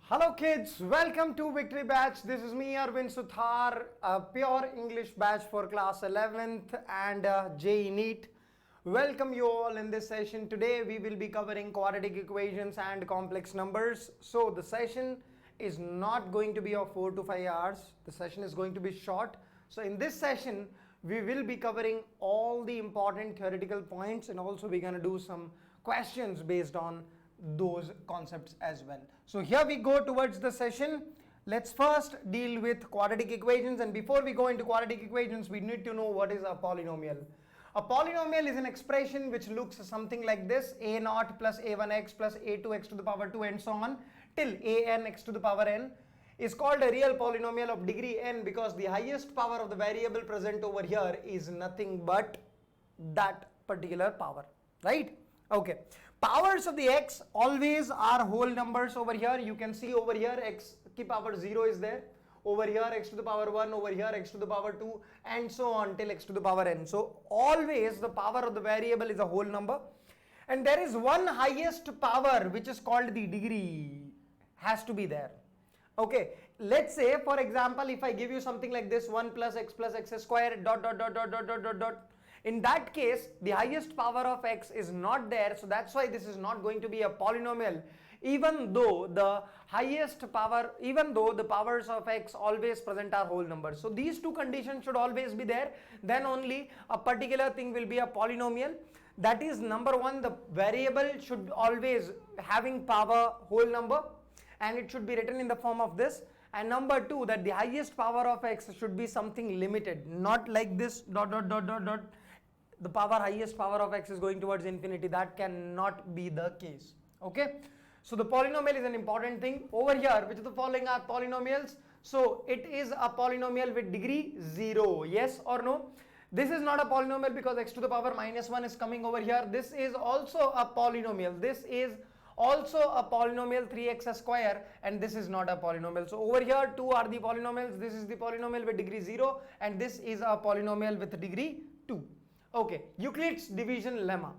Hello kids, welcome to Victory Batch. This is me Arvind Suthar, a pure English batch for class 11th and JEE NEET. Welcome you all in this session. Today we will be covering quadratic equations and complex numbers. So the session is not going to be of 4 to 5 hours. The session is going to be short. So in this session we will be covering all the important theoretical points, and also we're going to do some questions based on those concepts as well. So here we go towards the session. Let's first deal with quadratic equations, and before we go into quadratic equations we need to know what is a polynomial. A polynomial is an expression which looks something like this: a naught plus a1x plus a2x to the power 2 and so on till an x to the power n is called a real polynomial of degree n, because the highest power of the variable present over here is nothing but that particular power, right? Okay, powers of the x always are whole numbers over here. You can see over here x ki power 0 is there, over here x to the power 1, over here x to the power 2 and so on till x to the power n. So always the power of the variable is a whole number, and there is one highest power which is called the degree, has to be there. Okay, let's say for example if I give you something like this, 1 plus x square dot dot dot dot dot dot dot dot. In that case the highest power of x is not there, so that's why this is not going to be a polynomial, even though the powers of x always present are whole numbers. So these two conditions should always be there, then only a particular thing will be a polynomial. That is, number one, the variable should always having power whole number and it should be written in the form of this, and number two, that the highest power of x should be something limited, not like this dot dot dot dot dot. The highest power of x is going towards infinity. That cannot be the case. Okay, so the polynomial is an important thing over here. Which of the following are polynomials? So it is a polynomial with degree 0, yes or no? This is not a polynomial because x to the power minus 1 is coming over here. This is also a polynomial. This is also a polynomial 3x square, and this is not a polynomial. So over here two are the polynomials. This is the polynomial with degree 0 and this is a polynomial with degree 2. Okay, Euclid's division lemma.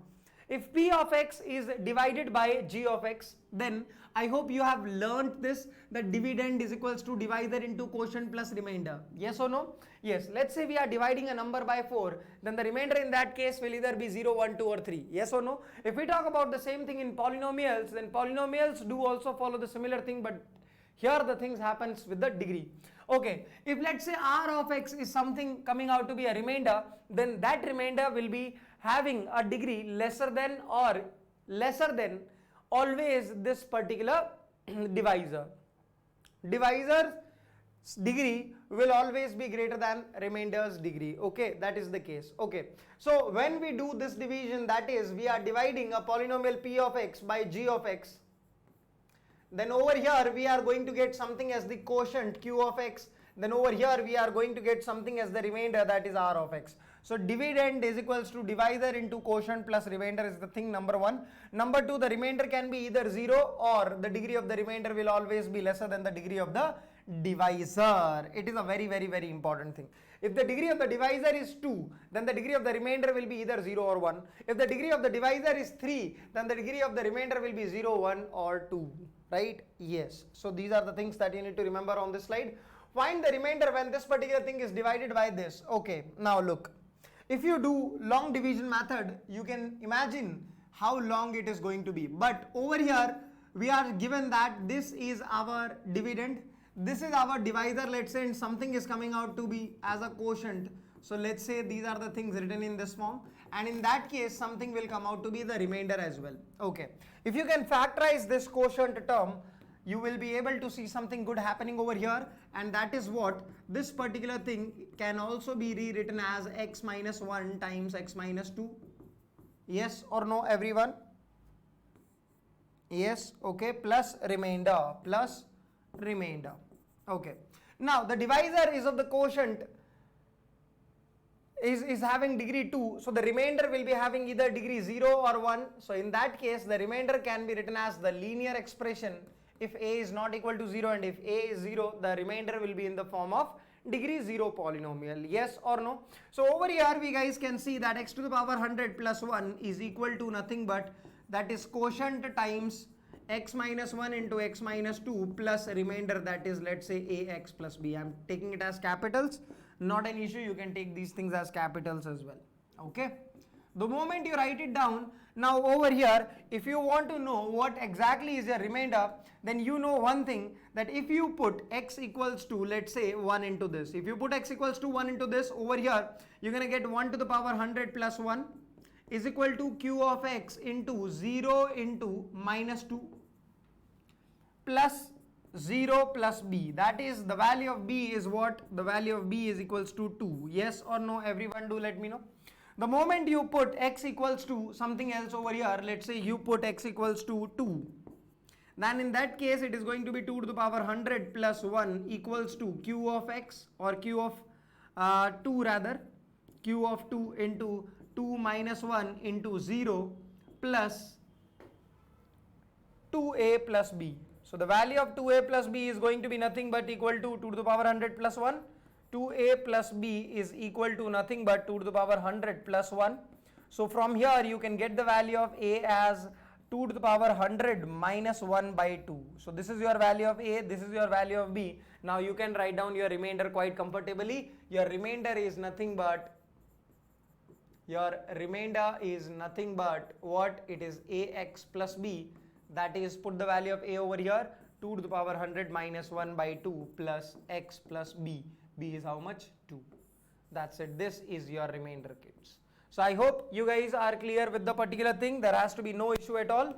If p of x is divided by g of x, then I hope you have learnt this, that dividend is equals to divisor into quotient plus remainder. Yes or no? Yes. Let's say we are dividing a number by 4, then the remainder in that case will either be 0, 1, 2 or 3. Yes or no? If we talk about the same thing in polynomials, then polynomials do also follow the similar thing, but here the things happens with the degree. Okay, if let's say r of x is something coming out to be a remainder, then that remainder will be having a degree lesser than or lesser than always this particular divisor. Divisor's degree will always be greater than remainder's degree. Okay, that is the case. Okay, so when we do this division, that is, we are dividing a polynomial p of x by g of x, then over here we are going to get something as the quotient q of x, then over here we are going to get something as the remainder, that is r of x. So dividend is equals to divisor into quotient plus remainder is the thing, number one. Number two, the remainder can be either 0 or the degree of the remainder will always be lesser than the degree of the divisor. It is a very very important thing. If the degree of the divisor is 2, then the degree of the remainder will be either 0 or 1. If the degree of the divisor is 3, then the degree of the remainder will be 0, 1 or 2. Right? Yes. So these are the things that you need to remember on this slide. Find the remainder when this particular thing is divided by this. Okay, now look, if you do long division method, you can imagine how long it is going to be. But over here we are given that this is our dividend, this is our divisor, let's say, and something is coming out to be as a quotient. So let's say these are the things written in this form, and in that case something will come out to be the remainder as well. Okay, if you can factorize this quotient term, you will be able to see something good happening over here, and that is what this particular thing can also be rewritten as x minus 1 times x minus 2. Yes or no, everyone? Yes. Okay, plus remainder. Okay, now the divisor is of the quotient is having degree 2, so the remainder will be having either degree 0 or 1. So in that case the remainder can be written as the linear expression if a is not equal to 0, and if a is 0, the remainder will be in the form of degree 0 polynomial. Yes or no? So over here we guys can see that x to the power 100 plus 1 is equal to nothing but that is quotient times x minus 1 into x minus 2 plus remainder, that is, let's say ax plus b. I'm taking it as capitals, not an issue. You can take these things as capitals as well. Okay. The moment you write it down, now over here, if you want to know what exactly is your remainder, then you know one thing, that if you put x equals to, let's say, 1 into this, if you put x equals to 1 into this, over here, you're going to get 1 to the power 100 plus 1 is equal to q of x into 0 into minus 2 plus 0 plus b. That is, the value of b is what? The value of b is equals to 2. Yes or no? Everyone do let me know. The moment you put x equals to something else over here, let's say you put x equals to 2, then in that case it is going to be 2 to the power 100 plus 1 equals to q of x, or q of 2 rather, q of 2 into 2 minus 1 into 0 plus 2a plus b. So the value of 2a plus b is going to be nothing but equal to 2 to the power 100 plus 1. 2a plus b is equal to nothing but 2 to the power 100 plus 1. So from here you can get the value of a as 2 to the power 100 minus 1 by 2. So this is your value of a, this is your value of b. Now you can write down your remainder quite comfortably. Your remainder is nothing but what? It is ax plus b. That is, put the value of a over here, 2 to the power 100 minus 1 by 2 plus x plus b. B is how much? 2. That's it. This is your remainder, kids. So I hope you guys are clear with the particular thing. There has to be no issue at all.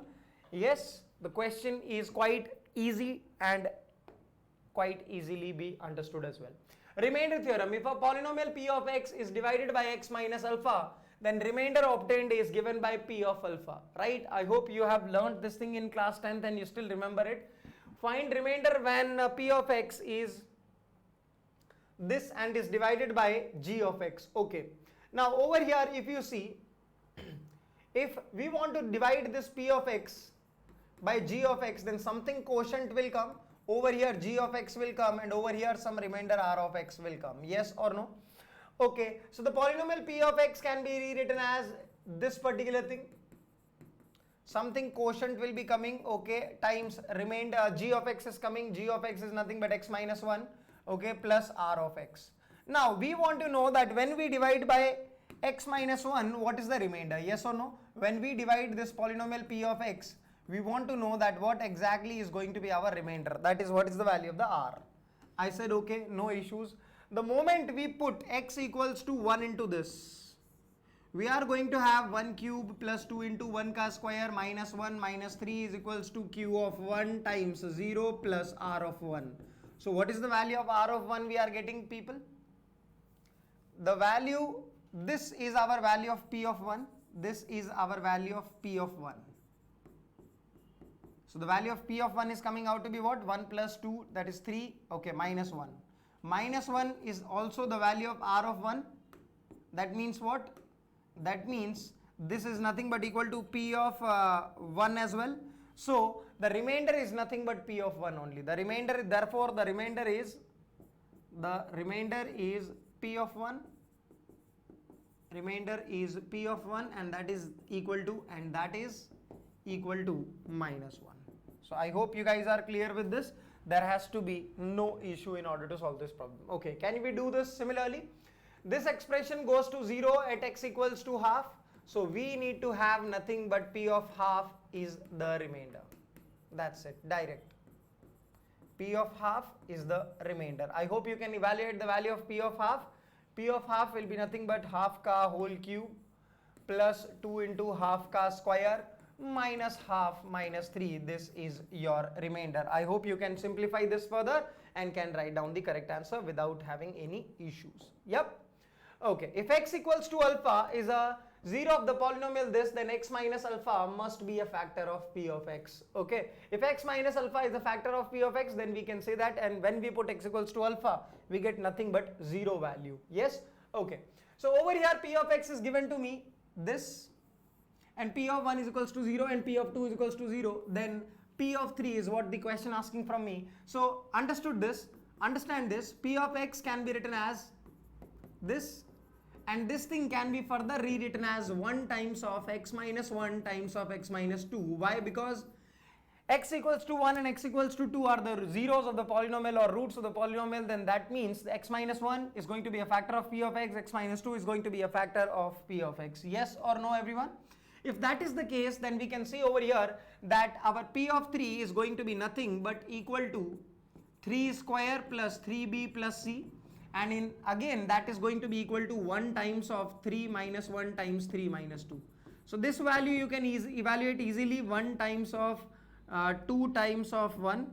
Yes, the question is quite easy and quite easily be understood as well. Remainder theorem. If a polynomial p of x is divided by x minus alpha, then remainder obtained is given by p of alpha, right? I hope you have learned this thing in class 10th and you still remember it. Find remainder when p of x is this and is divided by g of x. Okay. Now over here, if you see, if we want to divide this p of x by g of x, then something quotient will come. Over here g of x will come, and over here some remainder r of x will come. Yes or no? Okay. So the polynomial p of x can be rewritten as this particular thing. Something quotient will be coming, okay, times remainder g of x is coming. G of x is nothing but x minus 1. Okay, plus r of x. Now we want to know that when we divide by x minus 1, what is the remainder? Yes or no? When we divide this polynomial p of x, we want to know that what exactly is going to be our remainder. That is, what is the value of the r. I said okay, no issues. The moment we put x equals to 1 into this, we are going to have 1 cube plus 2 into 1 ka square minus 1 minus 3 is equals to q of 1 times 0 plus r of 1. So what is the value of r of 1 we are getting, people? The value, this is our value of p of 1. This is our value of p of 1. So the value of p of 1 is coming out to be what? 1 plus 2, that is 3. Okay, minus 1. Minus 1 is also the value of r of 1. That means what? That means this is nothing but equal to p of 1 as well. So the remainder is nothing but p of 1 only. The remainder, therefore, the remainder is p of 1. Remainder is p of 1, and that is equal to minus 1. So I hope you guys are clear with this. There has to be no issue in order to solve this problem. Okay, can we do this similarly? This expression goes to 0 at x equals to half. So we need to have nothing but p of half is the remainder. That's it, direct. P of half is the remainder. I hope you can evaluate the value of p of half. P of half will be nothing but half ka whole cube plus 2 into half ka square minus half minus 3. This is your remainder. I hope you can simplify this further and can write down the correct answer without having any issues. Yep. Okay. If x equals to alpha is a 0 of the polynomial this, then x minus alpha must be a factor of p of x. Okay. If x minus alpha is a factor of p of x, then we can say that, and when we put x equals to alpha, we get nothing but 0 value. Yes. Okay. So over here p of x is given to me this, and p of 1 is equals to 0 and p of 2 is equals to 0, then p of 3 is what the question asking from me. So understand this, p of x can be written as this, and this thing can be further rewritten as 1 times of x minus 1 times of x minus 2. Why? Because x equals to 1 and x equals to 2 are the zeros of the polynomial or roots of the polynomial, then that means x minus 1 is going to be a factor of p of x, x minus 2 is going to be a factor of p of x. Yes or no, everyone? If that is the case, then we can see over here that our p of 3 is going to be nothing but equal to 3 square plus 3b plus c, and in again that is going to be equal to 1 times of 3 minus 1 times 3 minus 2. So this value you can evaluate easily, 1 times of 2 times of 1,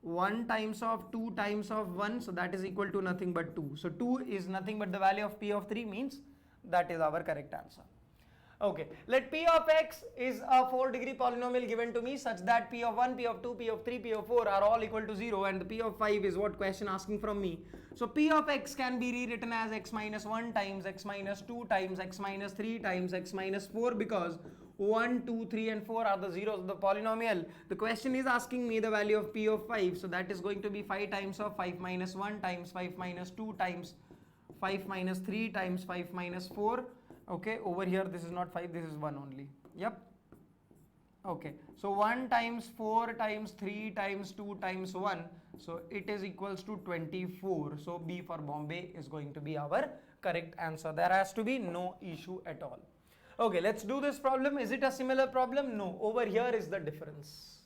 1 times of 2 times of 1, so that is equal to nothing but 2. So 2 is nothing but the value of p of 3, means that is our correct answer. Okay, let p of x is a 4-degree polynomial given to me such that p of 1, p of 2, p of 3, p of 4 are all equal to 0, and the p of 5 is what question asking from me. So p of x can be rewritten as x minus 1 times x minus 2 times x minus 3 times x minus 4, because 1, 2, 3 and 4 are the zeros of the polynomial. The question is asking me the value of p of 5, so that is going to be 5 times of 5 minus 1 times 5 minus 2 times 5 minus 3 times 5 minus 4. Okay, over here this is not 5, this is 1 only. Yep. Okay, so 1 times 4 times 3 times 2 times 1, so it is equals to 24. So B for Bombay is going to be our correct answer. There has to be no issue at all. Okay, let's do this problem. Is it a similar problem? No, over here is the difference.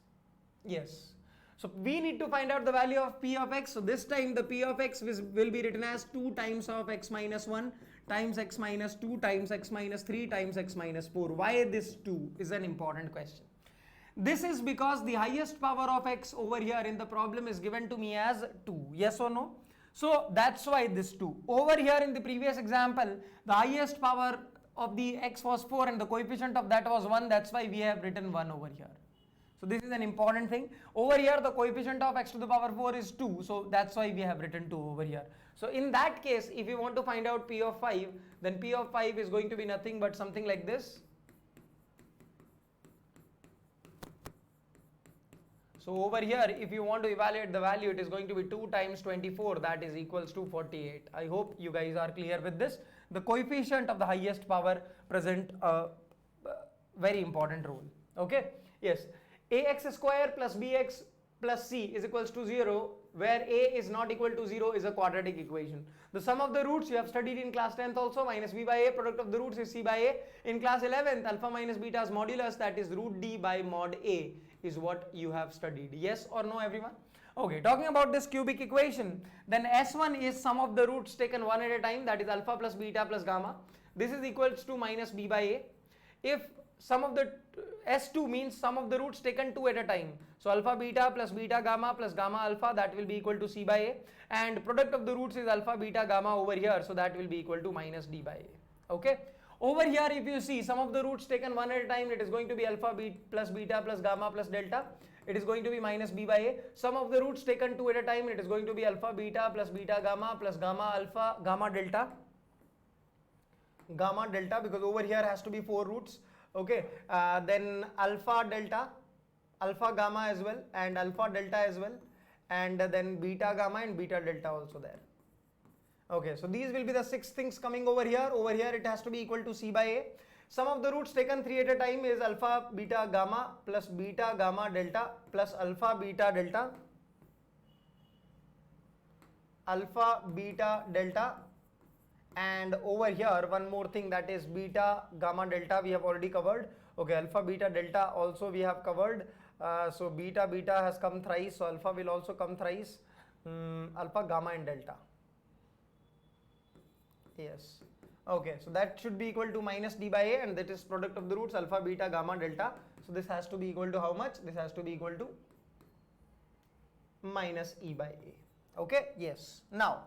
Yes. So we need to find out the value of p of x. So this time the p of x will be written as 2 times of x minus 1 times x minus 2 times x minus 3 times x minus 4. Why this 2 is an important question. This is because the highest power of x over here in the problem is given to me as 2. Yes or no? So that's why this 2. Over here in the previous example, the highest power of the x was 4 and the coefficient of that was 1. That's why we have written 1 over here. So this is an important thing. Over here the coefficient of x to the power 4 is 2. So that's why we have written 2 over here. So in that case, if you want to find out p of 5, then p of 5 is going to be nothing but something like this. So over here, if you want to evaluate the value, it is going to be 2 times 24, that is equals to 48. I hope you guys are clear with this. The coefficient of the highest power present a very important role. Okay, yes. Ax square plus bx plus c is equals to 0, where a is not equal to 0 is a quadratic equation. The sum of the roots you have studied in class 10th also, minus b by a, product of the roots is c by a. In class 11th, alpha minus beta's modulus, that is root d by mod a, is what you have studied. Yes or no, everyone? Okay, talking about this cubic equation, then S1 is sum of the roots taken one at a time, that is alpha plus beta plus gamma. This is equals to minus b by a. If sum of the S2 means sum of the roots taken 2 at a time. So alpha beta plus beta gamma plus gamma alpha, that will be equal to c by a, and product of the roots is alpha beta gamma over here, so that will be equal to minus d by a. Okay. Over here if you see sum of the roots taken one at a time, it is going to be alpha plus beta plus gamma plus delta. It is going to be minus b by a. Sum of the roots taken 2 at a time, it is going to be alpha beta plus beta gamma plus gamma alpha gamma delta, because over here has to be 4 roots. Okay, then alpha delta, alpha gamma as well, and alpha delta as well, and then beta gamma and beta delta also there. Okay, so these will be the 6 things coming over here. Over here it has to be equal to c by a. Sum of the roots taken 3 at a time is alpha beta gamma plus beta gamma delta plus alpha beta delta, alpha beta delta, and over here one more thing, that is beta gamma delta we have already covered. Okay, alpha beta delta also we have covered. So beta has come thrice, so alpha will also come thrice. Alpha gamma and delta. Yes. Okay, so that should be equal to minus d by a, and that is product of the roots alpha beta gamma delta. So this has to be equal to how much? This has to be equal to minus e by a. Okay, yes. Now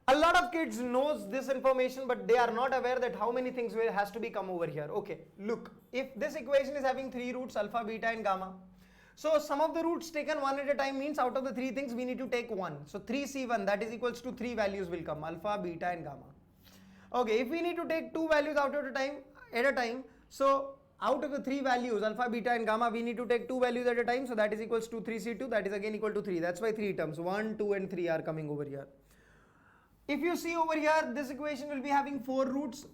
a lot of kids knows this information, but they are not aware that how many things has to be come over here. Okay, look, if this equation is having 3 roots alpha beta and gamma, so sum of the roots taken one at a time means out of the 3 things we need to take 1. So 3c1, that is equals to 3 values will come, alpha beta and gamma. Okay, if we need to take 2 values out of at a time, so out of the 3 values alpha beta and gamma, we need to take 2 values at a time, so that is equals to 3c2, that is again equal to 3. That's why 3 terms, 1, 2 and 3 are coming over here. If you see over here, this equation will be having 4 roots,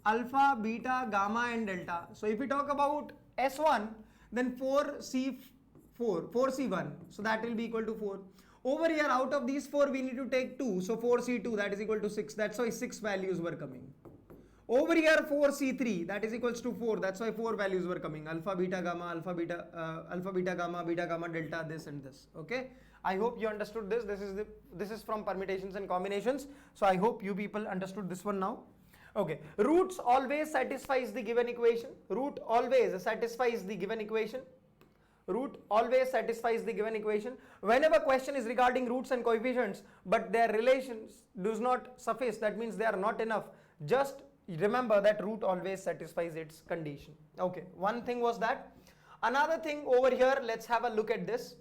alpha, beta, gamma and delta. So if we talk about S1, then 4c1, so that will be equal to 4. Over here, out of these 4 we need to take 2, so 4c2, that is equal to 6. That's why 6 values were coming. Over here 4c3, that is equals to 4, that's why 4 values were coming: alpha, beta, gamma, alpha, beta, beta, gamma, delta, this and this. Okay, I hope you understood this. This is from permutations and combinations, so I hope you people understood this one now. Okay, roots always satisfies the given equation. Root always satisfies the given equation. Root always satisfies the given equation. Whenever question is regarding roots and coefficients, but their relations does not suffice, that means they are not enough, just remember that root always satisfies its condition. Okay, one thing was that. Another thing over here, let's have a look at this.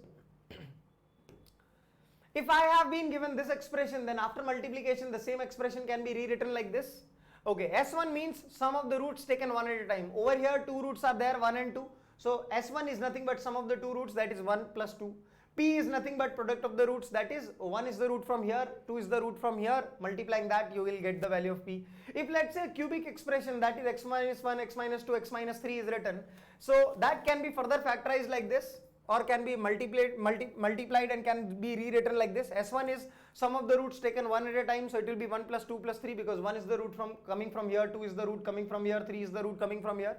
If I have been given this expression, then after multiplication the same expression can be rewritten like this. Okay, S1 means sum of the roots taken one at a time. Over here 2 roots are there, 1 and 2. So S1 is nothing but sum of the 2 roots, that is 1 plus 2. P is nothing but product of the roots, that is 1 is the root from here, 2 is the root from here. Multiplying that, you will get the value of P. If let's say cubic expression, that is x minus 1, x minus 2, x minus 3 is written, so that can be further factorized like this, or can be multiplied and can be rewritten like this. S1 is sum of the roots taken one at a time, so it will be 1 plus 2 plus 3, because 1 is the root coming from here, 2 is the root coming from here, 3 is the root coming from here.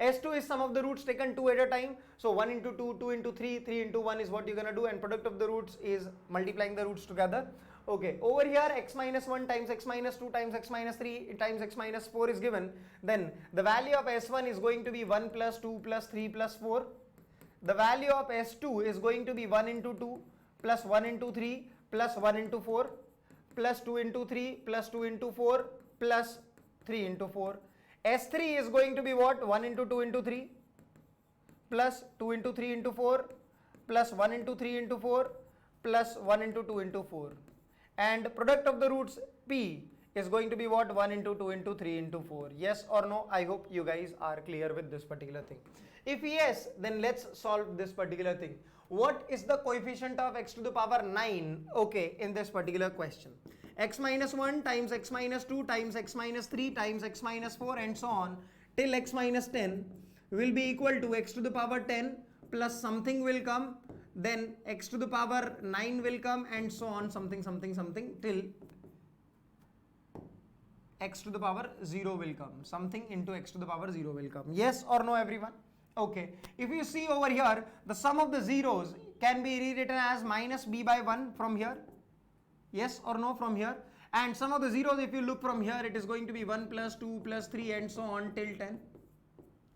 S2 is sum of the roots taken 2 at a time, so 1 into 2, 2 into 3, 3 into 1 is what you're gonna do, and product of the roots is multiplying the roots together. Okay, over here x minus 1 times x minus 2 times x minus 3 times x minus 4 is given, then the value of S1 is going to be 1 plus 2 plus 3 plus 4. The value of S2 is going to be 1 into 2 plus 1 into 3 plus 1 into 4 plus 2 into 3 plus 2 into 4 plus 3 into 4. S3 is going to be what? 1 into 2 into 3 plus 2 into 3 into 4 plus 1 into 3 into 4 plus 1 into 2 into 4. And product of the roots P is going to be what? 1 into 2 into 3 into 4. Yes or no? I hope you guys are clear with this particular thing. If yes, then let's solve this particular thing. What is the coefficient of x to the power 9, okay, in this particular question? X minus 1 times x minus 2 times x minus 3 times x minus 4 and so on till x minus 10 will be equal to x to the power 10 plus something will come, then x to the power 9 will come, and so on, something till x to the power 0 will come. Something into x to the power 0 will come. Yes or no, everyone? Okay, if you see over here, the sum of the zeros can be rewritten as minus b by 1 from here. Yes or no from here? And sum of the zeros, if you look from here, it is going to be 1 plus 2 plus 3 and so on till 10.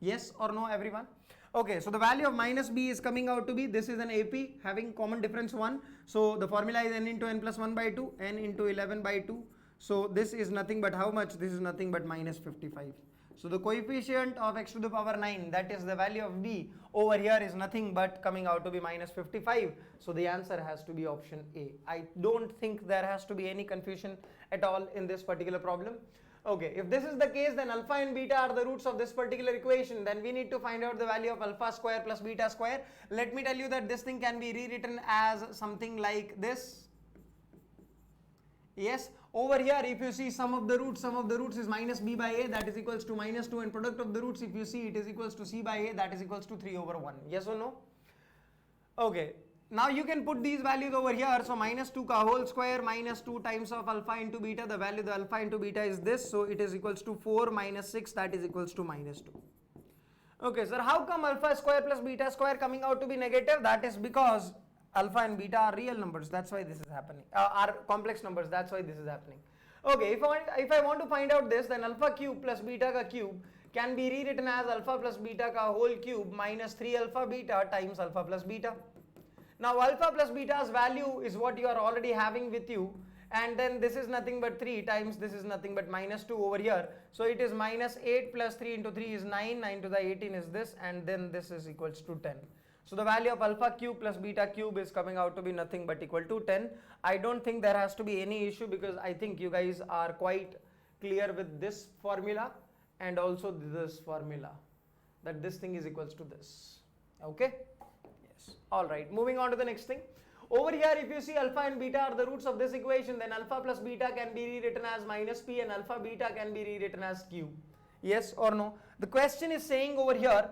Yes or no, everyone? Okay, so the value of minus b is coming out to be, this is an AP having common difference 1. So the formula is n into n plus 1 by 2, n into 11 by 2. So this is nothing but how much? This is nothing but minus 55. So the coefficient of x to the power 9, that is the value of b over here, is nothing but coming out to be minus 55. So the answer has to be option A. I don't think there has to be any confusion at all in this particular problem. Okay, if this is the case, then alpha and beta are the roots of this particular equation. Then we need to find out the value of alpha square plus beta square. Let me tell you that this thing can be rewritten as something like this. Yes, over here if you see sum of the roots is minus b by a, that is equals to minus 2, and product of the roots, if you see, it is equals to c by a, that is equals to 3 over 1. Yes or no? Okay, now you can put these values over here. So minus 2 ka whole square minus 2 times of alpha into beta, the value of the alpha into beta is this, so it is equals to 4 minus 6, that is equals to minus 2. Okay, sir, how come alpha square plus beta square coming out to be negative? That is because alpha and beta are real numbers, that's why this is happening, are complex numbers, that's why this is happening. Okay, if I want to find out this, then alpha cube plus beta ka cube can be rewritten as alpha plus beta ka whole cube minus 3 alpha beta times alpha plus beta. Now alpha plus beta's value is what you are already having with you, and then this is nothing but 3 times this is nothing but minus 2 over here, so it is minus 8 plus 3 into 3 is 9, 9 to the 18 is this, and then this is equals to 10. So the value of alpha cube plus beta cube is coming out to be nothing but equal to 10. I don't think there has to be any issue, because I think you guys are quite clear with this formula and also this formula, that this thing is equals to this. Okay? Yes. Alright, moving on to the next thing. Over here, if you see alpha and beta are the roots of this equation, then alpha plus beta can be rewritten as minus p and alpha beta can be rewritten as q. Yes or no? The question is saying over here,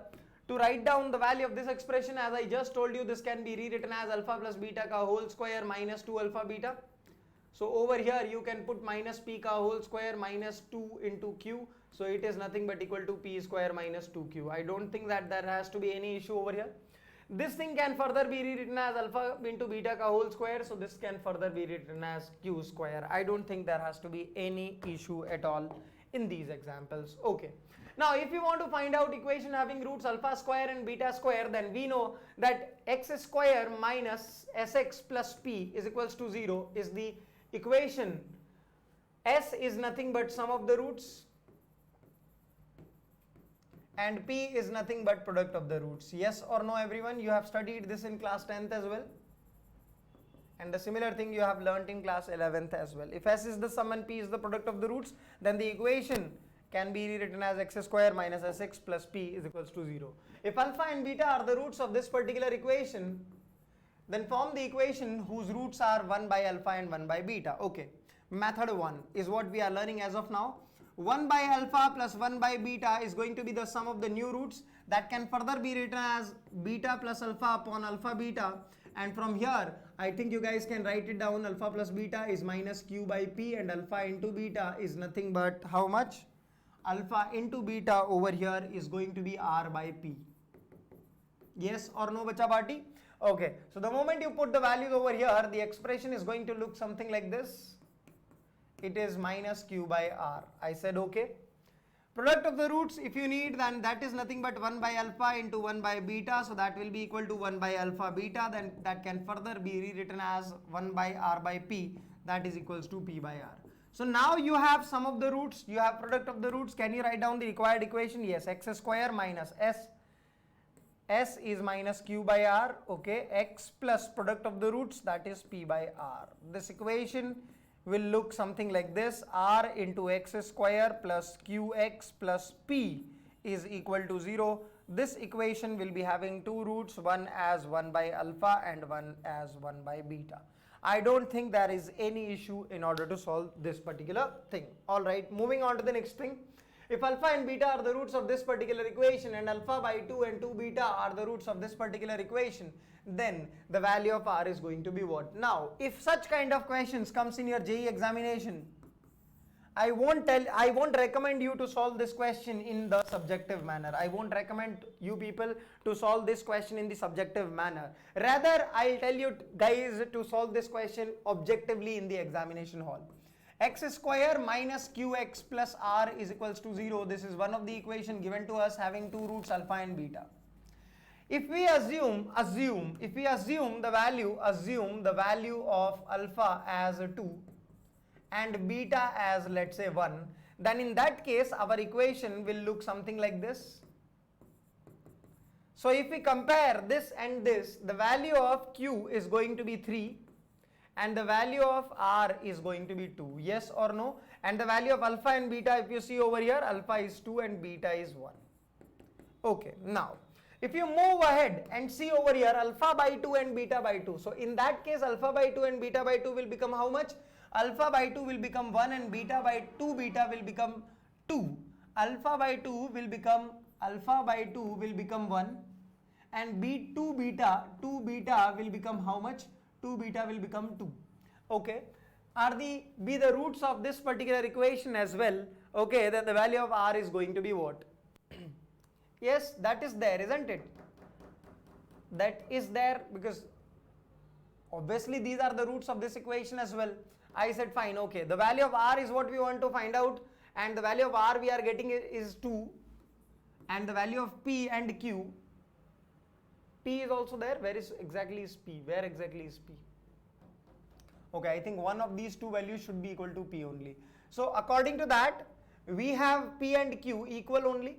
To write down the value of this expression, as I just told you, this can be rewritten as alpha plus beta ka whole square minus 2 alpha beta. So over here you can put minus p ka whole square minus 2 into q. So it is nothing but equal to p square minus 2q. I don't think that there has to be any issue over here. This thing can further be rewritten as alpha into beta ka whole square. So this can further be written as q square. I don't think there has to be any issue at all in these examples. Okay. Now if you want to find out equation having roots alpha square and beta square, then we know that x square minus sx plus p is equals to 0 is the equation. S is nothing but sum of the roots and p is nothing but product of the roots. Yes or no everyone? You have studied this in class 10th as well, and the similar thing you have learnt in class 11th as well. If S is the sum and p is the product of the roots, then the equation can be rewritten as x square minus sx plus p is equals to 0. If alpha and beta are the roots of this particular equation, then form the equation whose roots are 1 by alpha and 1 by beta. Okay, method 1 is what we are learning as of now. 1 by alpha plus 1 by beta is going to be the sum of the new roots, that can further be written as beta plus alpha upon alpha beta, and from here I think you guys can write it down. Alpha plus beta is minus q by p, and alpha into beta is nothing but how much? Alpha into beta over here is going to be r by p. Yes or no, bacha party? Okay, so the moment you put the values over here, the expression is going to look something like this. It is minus q by r. I said okay. Product of the roots, if you need, then that is nothing but 1 by alpha into 1 by beta, so that will be equal to 1 by alpha beta, then that can further be rewritten as 1 by r by p, that is equals to p by r. So now you have sum of the roots, you have product of the roots. Can you write down the required equation? Yes, x square minus s is minus q by r, okay, x plus product of the roots, that is p by r. This equation will look something like this. R into x square plus qx plus p is equal to 0. This equation will be having two roots, one as 1 by alpha and one as 1 by beta. I don't think there is any issue in order to solve this particular thing. Alright, moving on to the next thing. If alpha and beta are the roots of this particular equation, and alpha by 2 and 2 beta are the roots of this particular equation, then the value of r is going to be what? Now, if such kind of questions comes in your JEE examination, I won't recommend you to solve this question in the subjective manner. I won't recommend you people to solve this question in the subjective manner. Rather, I'll tell you guys to solve this question objectively in the examination hall. X square minus qx plus r is equals to 0. This is one of the equation given to us having two roots alpha and beta. If we assume the value of alpha as 2 and beta as, let's say, 1, then in that case our equation will look something like this. So if we compare this and this, the value of q is going to be 3 and the value of r is going to be 2. Yes or no? And the value of alpha and beta, if you see over here, alpha is 2 and beta is 1. Okay, now if you move ahead and see over here, alpha by 2 and beta by 2. So in that case, alpha by 2 and beta by 2 will become how much? Alpha by 2 will become 1 and beta by 2 beta will become 2. Alpha by 2 will become 1 and 2 beta will become how much? 2 beta will become 2. Okay, be the roots of this particular equation as well. Okay, then the value of r is going to be what? Yes, that is there, isn't it? That is there because obviously these are the roots of this equation as well. I said fine, okay, the value of r is what we want to find out, and the value of r we are getting is 2, and the value of p and q, p is also there. Where exactly is p? Okay, I think one of these two values should be equal to p only. So according to that, we have p and q equal only.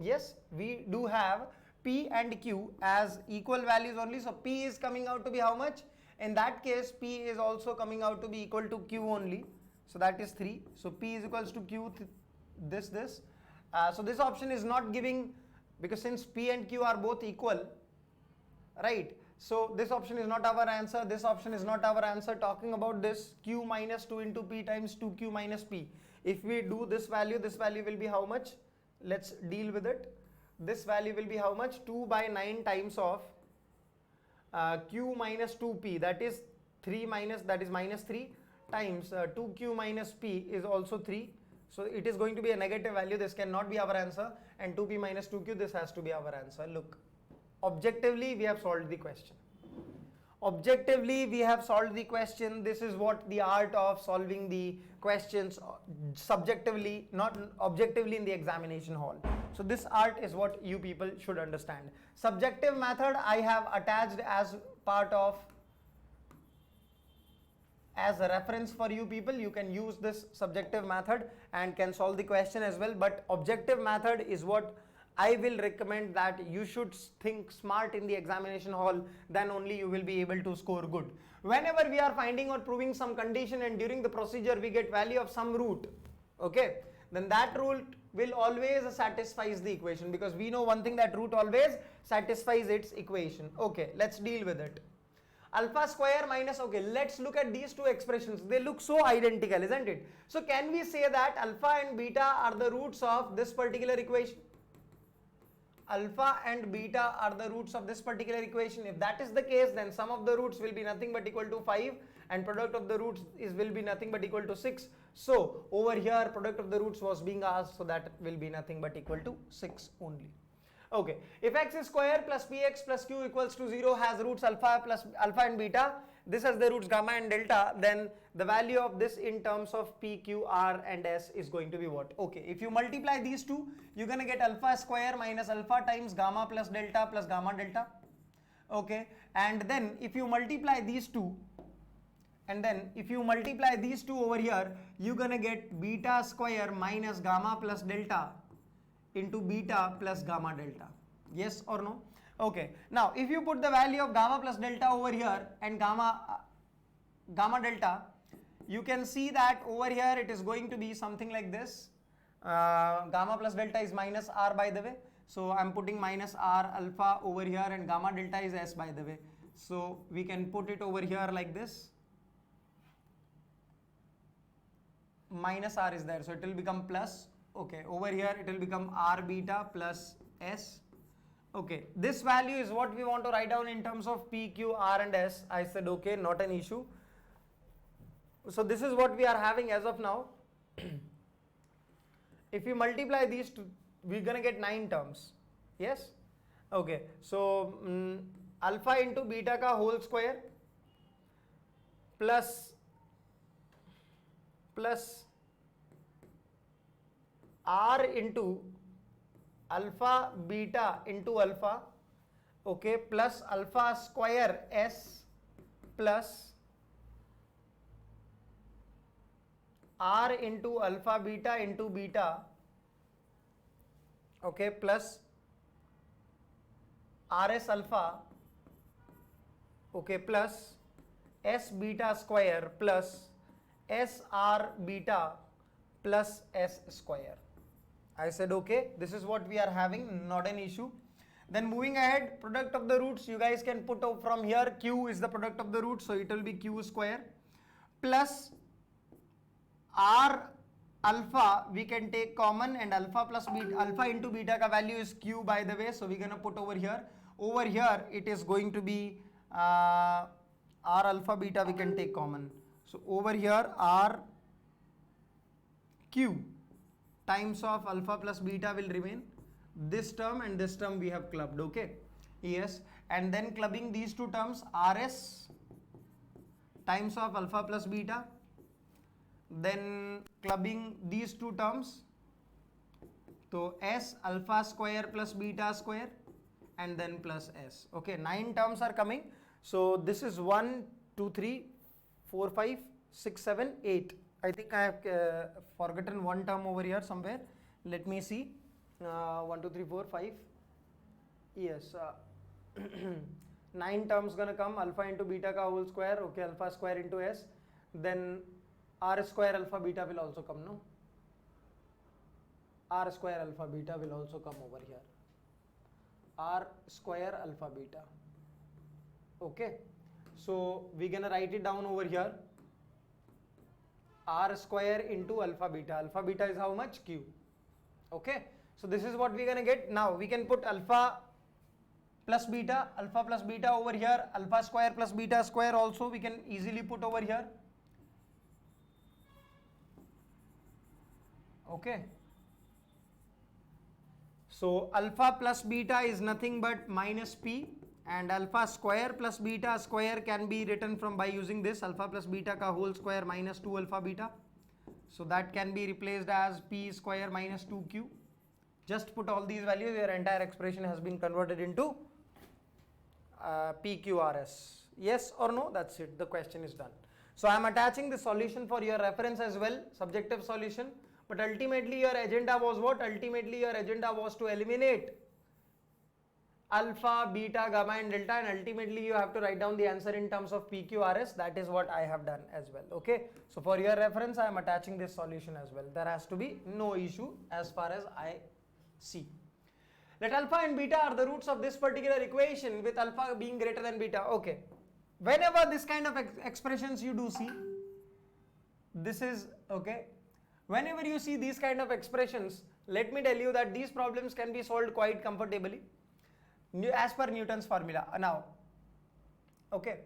Yes, we do have p and q as equal values only. So p is coming out to be how much? In that case, p is also coming out to be equal to q only. So that is 3. So p is equals to q, this. So this option is not giving, because since p and q are both equal, right? So this option is not our answer. This option is not our answer. Talking about this, q minus 2 into p times 2q minus p. If we do this value will be how much? Let's deal with it. this value will be how much? 2 by 9 times of q minus 2p, that is 3 minus, that is minus 3 times 2q minus p is also 3. So it is going to be a negative value. This cannot be our answer, and 2p minus 2q, this has to be our answer. Look, objectively we have solved the question. Objectively we have solved the question. This is what the art of solving the questions subjectively, not objectively in the examination hall. So this art is what you people should understand. Subjective method I have attached as part of, as a reference for you people. You can use this subjective method and can solve the question as well, but objective method is what I will recommend, that you should think smart in the examination hall, then only you will be able to score good. Whenever we are finding or proving some condition and during the procedure we get value of some root, okay, then that root will always satisfies the equation, because we know one thing, that root always satisfies its equation. Okay, let's deal with it. Alpha square minus, okay, let's look at these two expressions. They look so identical, isn't it? So can we say that alpha and beta are the roots of this particular equation? Alpha and beta are the roots of this particular equation. If that is the case, then sum of the roots will be nothing but equal to 5, and product of the roots will be nothing but equal to 6. So over here product of the roots was being asked, so that will be nothing but equal to 6 only. Okay, if x square plus px plus q equals to 0 has roots alpha and beta, this has the roots gamma and delta, then the value of this in terms of p, q, r and s is going to be what? Okay, if you multiply these two, you're going to get alpha square minus alpha times gamma plus gamma delta. Okay, and then if you multiply these two, over here, you're going to get beta square minus gamma plus delta into beta plus gamma delta. Yes or no? Okay, now if you put the value of gamma plus delta over here and gamma delta, you can see that over here it is going to be something like this. Gamma plus delta is minus r, by the way, so I'm putting minus r alpha over here, and gamma delta is s, by the way, so we can put it over here like this. Minus r is there, so it will become plus. Okay, over here it will become r beta plus s. Okay, this value is what we want to write down in terms of p, q, r and s. I said okay, not an issue. So this is what we are having as of now. If you multiply these two, we're gonna get 9 terms. Yes? Okay, so alpha into beta ka whole square plus r into alpha beta into alpha, okay, plus alpha square s plus r into alpha beta into beta, okay, plus rs alpha, okay, plus s beta square plus sr beta plus s square. I said okay, this is what we are having, not an issue. Then moving ahead, product of the roots, you guys can put out from here, q is the product of the roots, so it will be q square plus r alpha we can take common, and alpha plus beta, alpha into beta ka value is q, by the way, so we're gonna put over here. Over here it is going to be r alpha beta we can take common, so over here r q times of alpha plus beta will remain. This term and this term we have clubbed, okay? Yes, and then clubbing these two terms, rs times of alpha plus beta, then clubbing these two terms, so s alpha square plus beta square, and then plus s. Okay, 9 terms are coming. So this is 1, 2, 3, 4, 5, 6, 7, 8. I think I have forgotten one term over here somewhere. Let me see. 1, 2, 3, 4, 5. Yes. 9 terms gonna come. Alpha into beta ka whole square. Okay, alpha square into s. Then r square alpha beta will also come, no? R square alpha beta will also come over here. R square alpha beta. Okay. So we're gonna write it down over here. R square into alpha beta. Alpha beta is how much? Q. Okay. So this is what we're going to get. Now we can put alpha plus beta over here, alpha square plus beta square also we can easily put over here. Okay. So alpha plus beta is nothing but minus p, and alpha square plus beta square can be written from by using this alpha plus beta ka whole square minus 2 alpha beta. So that can be replaced as p square minus 2q. Just put all these values, your entire expression has been converted into PQRS. Yes or no? That's it. The question is done. So I am attaching the solution for your reference as well, subjective solution. But ultimately your agenda was what? Ultimately your agenda was to eliminate alpha, beta, gamma and delta, and ultimately you have to write down the answer in terms of PQRS. That is what I have done as well. Okay. So for your reference I am attaching this solution as well. There has to be no issue as far as I see. Let alpha and beta are the roots of this particular equation, with alpha being greater than beta. Okay. Whenever this kind of expressions you do see, this is okay. Whenever you see these kind of expressions, let me tell you that these problems can be solved quite comfortably as per Newton's formula. Now, okay,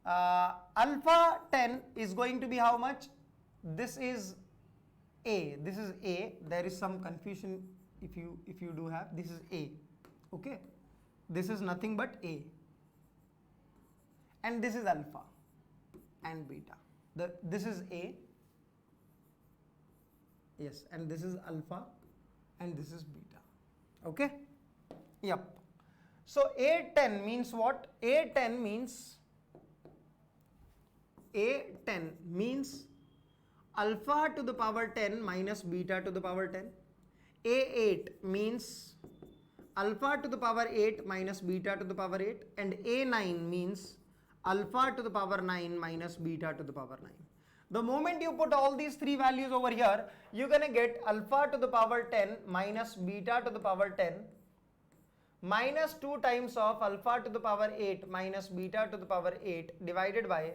alpha 10 is going to be how much? This is A. This is A. There is some confusion if you do have. This is A. Okay, this is nothing but A, and this is alpha and beta. This is A. Yes, and this is alpha and this is beta. Okay. Yep. So A10 means what? A10 means alpha to the power 10 minus beta to the power 10. A8 means alpha to the power 8 minus beta to the power 8, and A9 means alpha to the power 9 minus beta to the power 9. The moment you put all these three values over here, you're going to get alpha to the power 10 minus beta to the power 10 minus 2 times of alpha to the power 8 minus beta to the power 8 divided by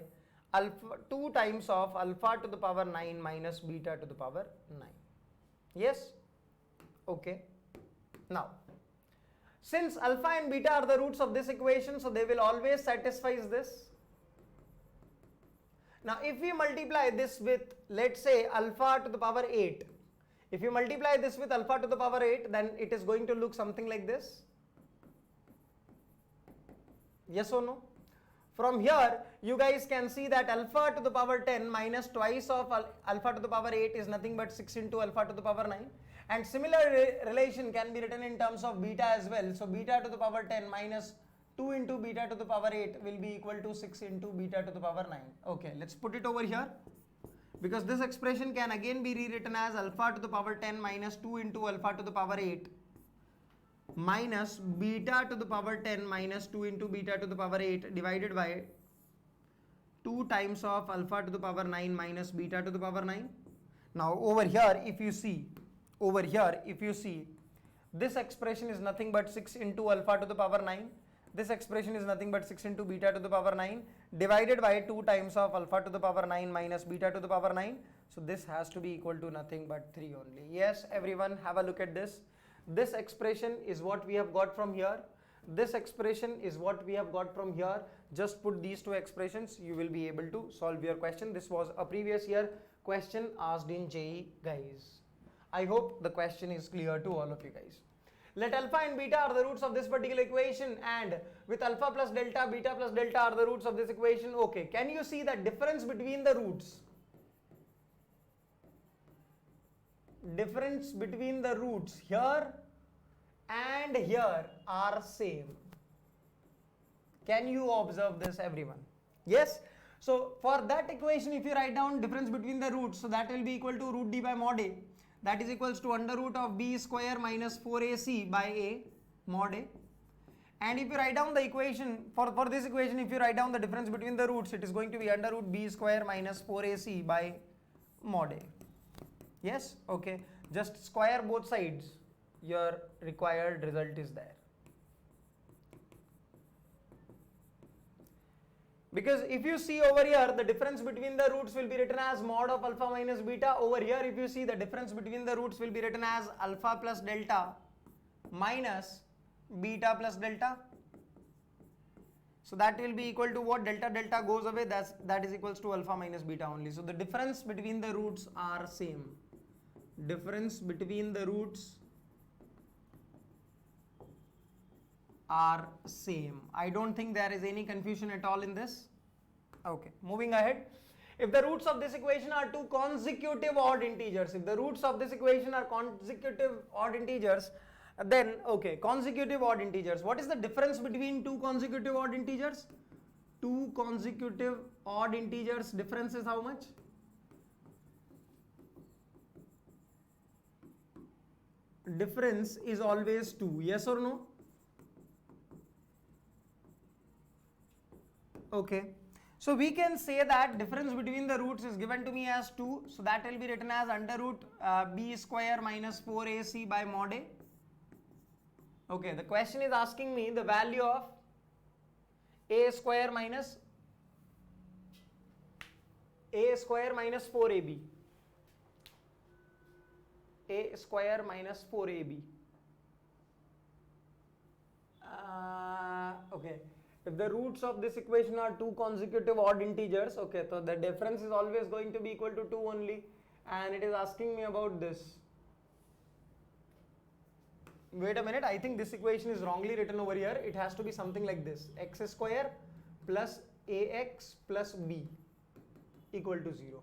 alpha 2 times of alpha to the power 9 minus beta to the power 9. Yes? Okay. Now, since alpha and beta are the roots of this equation, so they will always satisfy this. Now, if we multiply this with, let's say, alpha to the power 8, if you multiply this with alpha to the power 8, then it is going to look something like this. Yes or no? From here, you guys can see that alpha to the power 10 minus twice of alpha to the power 8 is nothing but 6 into alpha to the power 9. And similar relation can be written in terms of beta as well. So, beta to the power 10 minus 2 into beta to the power 8 will be equal to 6 into beta to the power 9. Okay, let's put it over here, because this expression can again be rewritten as alpha to the power 10 minus 2 into alpha to the power 8 minus beta to the power 10 minus 2 into beta to the power 8 divided by 2 times of alpha to the power 9 minus beta to the power 9. Now over here, if you see, this expression is nothing but 6 into alpha to the power 9. This expression is nothing but 6 into beta to the power 9 divided by 2 times of alpha to the power 9 minus beta to the power 9. So this has to be equal to nothing but 3 only. Yes, everyone, have a look at this. This expression is what we have got from here. This expression is what we have got from here. Just put these two expressions, you will be able to solve your question. This was a previous year question asked in JEE, guys. I hope the question is clear to all of you guys. Let alpha and beta are the roots of this particular equation, and with alpha plus delta, beta plus delta are the roots of this equation. Okay, can you see the difference between the roots? Difference between the roots here and here are same. Can you observe this, everyone? Yes? So for that equation, if you write down difference between the roots, so that will be equal to root d by mod a. That is equals to under root of b square minus 4ac by a mod a. And if you write down the equation, for this equation, if you write down the difference between the roots, it is going to be under root b square minus 4ac by mod a. Yes? Okay. Just square both sides. Your required result is there. Because if you see over here, the difference between the roots will be written as mod of alpha minus beta. Over here, if you see, the difference between the roots will be written as alpha plus delta minus beta plus delta. So that will be equal to what? Delta delta goes away, that is equals to alpha minus beta only. So the difference between the roots are same. Difference between the roots are same. I don't think there is any confusion at all in this. Okay, moving ahead. If the roots of this equation are two consecutive odd integers, if the roots of this equation are consecutive odd integers, then okay, consecutive odd integers. What is the difference between two consecutive odd integers? Two consecutive odd integers, difference is how much? Difference is always 2. Yes or no? Okay. So we can say that difference between the roots is given to me as 2. So that will be written as under root b square minus 4ac by mod a. Okay, the question is asking me the value of a square minus 4ab. A square minus 4ab. Okay, if the roots of this equation are two consecutive odd integers, okay, so the difference is always going to be equal to 2 only, and it is asking me about this. Wait a minute, I think this equation is wrongly written over here. It has to be something like this: x square plus ax plus b equal to 0.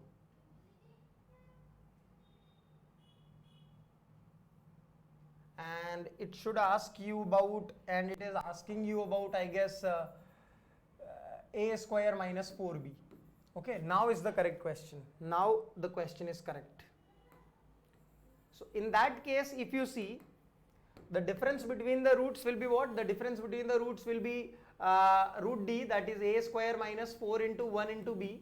And it should ask you about, and it is asking you about, I guess, a square minus 4b. Okay, now is the correct question. Now the question is correct. So in that case, if you see, the difference between the roots will be what? The difference between the roots will be root d, that is a square minus 4 into 1 into b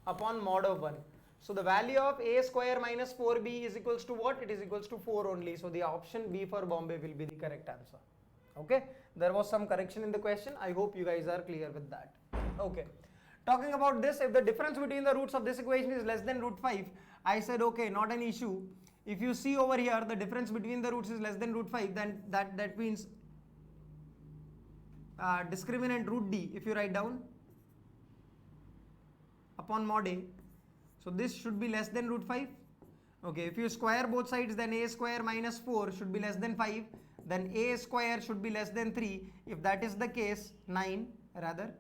upon mod of 1. So the value of a square minus 4b is equals to what? It is equals to 4 only. So the option B for Bombay will be the correct answer. Okay, there was some correction in the question. I hope you guys are clear with that. Okay, talking about this, if the difference between the roots of this equation is less than root 5, I said okay, not an issue. If you see over here, the difference between the roots is less than root 5, then that means discriminant root d, if you write down upon mod a, so this should be less than root 5. Okay, if you square both sides, then a square minus 4 should be less than 5, then a square should be less than 3. If that is the case, 9 rather.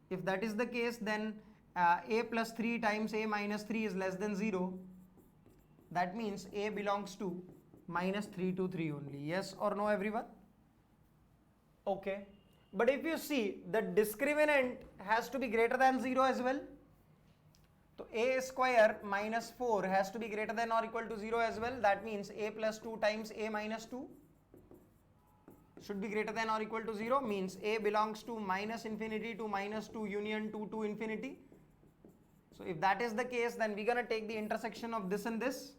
If that is the case, then a plus 3 times a minus 3 is less than 0. That means a belongs to minus 3 to 3 only. Yes or no, everyone? Okay. But if you see, the discriminant has to be greater than 0 as well. So a square minus 4 has to be greater than or equal to 0 as well. That means a plus 2 times a minus 2 should be greater than or equal to 0, means a belongs to minus infinity to minus 2 union 2 to infinity. So if that is the case, then we're going to take the intersection of this and this.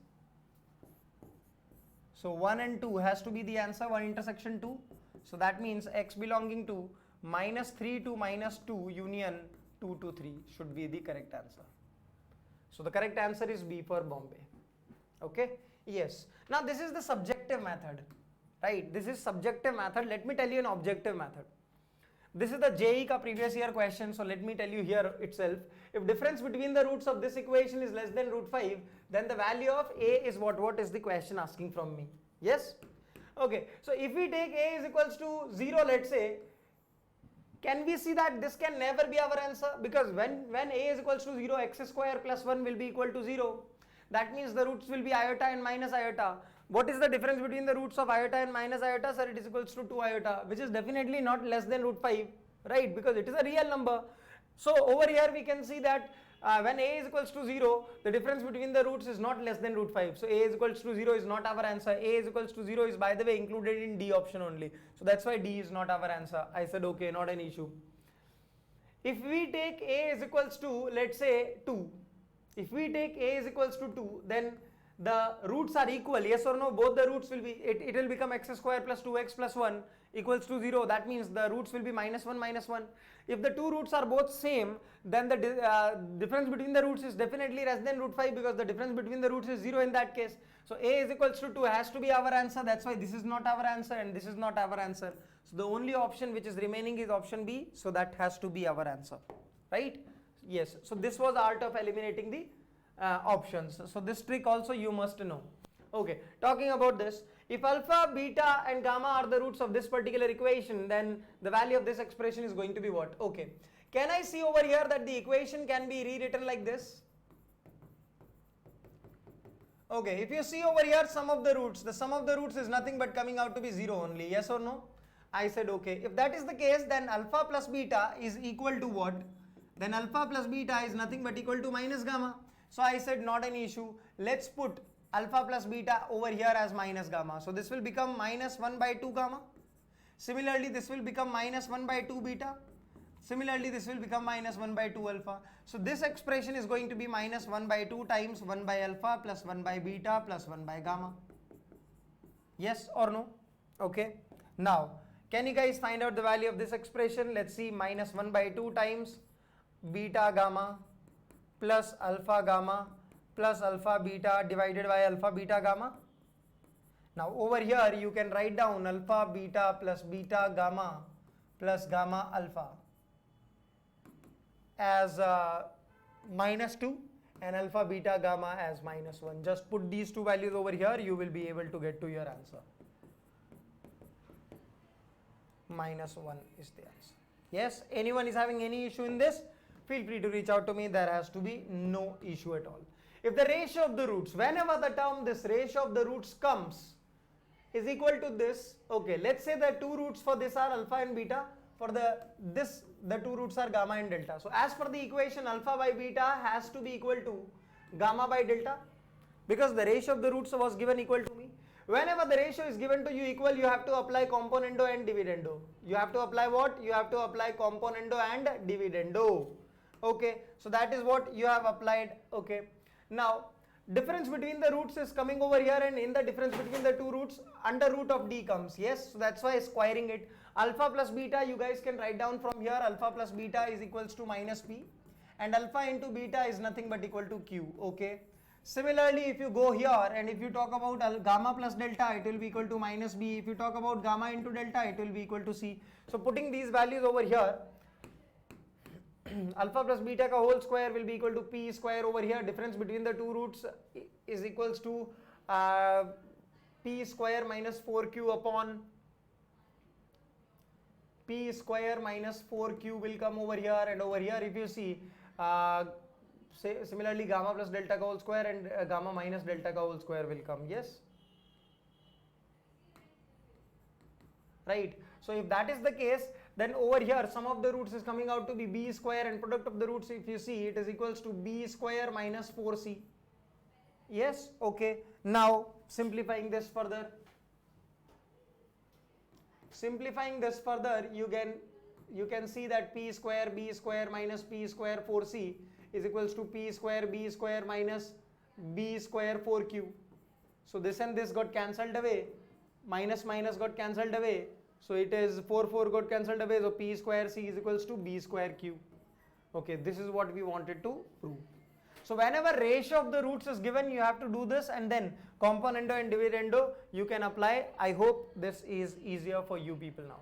So 1 and 2 has to be the answer, 1 intersection 2. So that means x belonging to minus 3 to minus 2 union 2 to 3 should be the correct answer. So the correct answer is B for Bombay. Okay, yes. Now this is the subjective method, right? This is subjective method. Let me tell you an objective method. This is the JEE ka previous year question, so let me tell you here itself. If difference between the roots of this equation is less than root 5, then the value of a is what? What is the question asking from me? Yes? Okay, so if we take a is equals to 0, let's say, can we see that this can never be our answer? Because when a is equals to 0, x square plus 1 will be equal to 0. That means the roots will be iota and minus iota. What is the difference between the roots of iota and minus iota? Sir, it is equals to 2 iota, which is definitely not less than root 5, right? Because it is a real number. So over here we can see that when a is equals to 0, the difference between the roots is not less than root 5. So a is equals to 0 is not our answer. A is equals to 0 is, by the way, included in D option only. So that's why D is not our answer. I said okay, not an issue. If we take a is equals to, let's say, 2. If we take a is equals to 2, then the roots are equal, yes or no? Both the roots will be, it will become x square plus 2x plus 1 equals to 0. That means the roots will be minus 1 minus 1. If the two roots are both same, then the difference between the roots is definitely less than root 5, because the difference between the roots is 0 in that case. So a is equals to 2 has to be our answer. That's why this is not our answer and this is not our answer. So the only option which is remaining is option B. So that has to be our answer, right? Yes. So this was the art of eliminating the options. So this trick also you must know. Okay, talking about this, if alpha, beta and gamma are the roots of this particular equation, then the value of this expression is going to be what? Okay, can I see over here that the equation can be rewritten like this? Okay, if you see over here sum of the roots, the sum of the roots is nothing but coming out to be 0 only, yes or no? I said okay. If that is the case, then alpha plus beta is equal to what? Then alpha plus beta is nothing but equal to minus gamma. So I said not an issue. Let's put alpha plus beta over here as minus gamma. So this will become minus 1 by 2 gamma. Similarly, this will become minus 1 by 2 beta. Similarly, this will become minus 1 by 2 alpha. So this expression is going to be minus 1 by 2 times 1 by alpha plus 1 by beta plus 1 by gamma. Yes or no? Okay. Now, can you guys find out the value of this expression? Let's see, minus 1 by 2 times beta gamma plus alpha gamma plus alpha beta divided by alpha beta gamma. Now over here you can write down alpha beta plus beta gamma plus gamma alpha as minus 2 and alpha beta gamma as minus 1. Just put these two values over here, you will be able to get to your answer. Minus 1 is the answer. Yes, anyone is having any issue in this? Feel free to reach out to me. There has to be no issue at all. If the ratio of the roots, whenever the term this ratio of the roots comes is equal to this, okay, let's say the two roots for this are alpha and beta, for the two roots are gamma and delta. So as per the equation, alpha by beta has to be equal to gamma by delta, because the ratio of the roots was given equal to me. Whenever the ratio is given to you equal, you have to apply componendo and dividendo. You have to apply what? You have to apply componendo and dividendo. Okay, so that is what you have applied. Okay, now difference between the roots is coming over here, and in the difference between the two roots, under root of d comes. Yes, so that's why squaring it. Alpha plus beta you guys can write down from here. Alpha plus beta is equals to minus p, and alpha into beta is nothing but equal to q. Okay, similarly if you go here and if you talk about gamma plus delta, it will be equal to minus b. If you talk about gamma into delta, it will be equal to c. So putting these values over here, alpha plus beta ka whole square will be equal to p square. Over here difference between the two roots is equals to p square minus 4q upon p square minus 4q will come over here, and over here if you see similarly gamma plus delta ka whole square and gamma minus delta ka whole square will come. Yes, right. So if that is the case, then over here sum of the roots is coming out to be b square, and product of the roots, if you see, it is equals to b square minus 4c. Yes, okay. Now simplifying this further, you can see that p square b square minus p square 4c is equals to p square b square minus b square 4q. So this and this got cancelled away, minus minus got cancelled away, so it is 4 got cancelled away, so p square c is equals to b square q. Okay, this is what we wanted to prove. So whenever ratio of the roots is given, you have to do this, and then componendo and dividendo you can apply. I hope this is easier for you people now.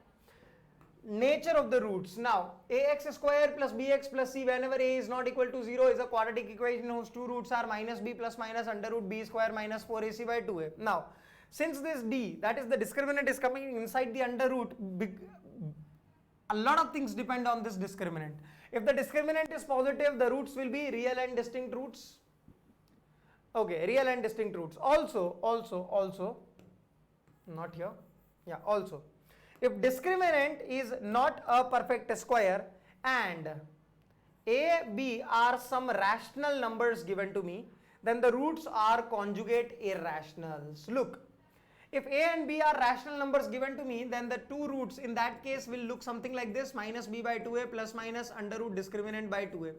Nature of the roots. Now ax square plus bx plus c, whenever a is not equal to 0, is a quadratic equation whose two roots are minus b plus minus under root b square minus 4ac by 2a. Now since this d, that is the discriminant, is coming inside the under root, a lot of things depend on this discriminant. If the discriminant is positive, the roots will be real and distinct roots. Okay, real and distinct roots. Also, not here. Yeah, also, if discriminant is not a perfect square and a, b are some rational numbers given to me, then the roots are conjugate irrationals. Look, if a and b are rational numbers given to me, then the two roots in that case will look something like this: minus b by 2a plus minus under root discriminant by 2a.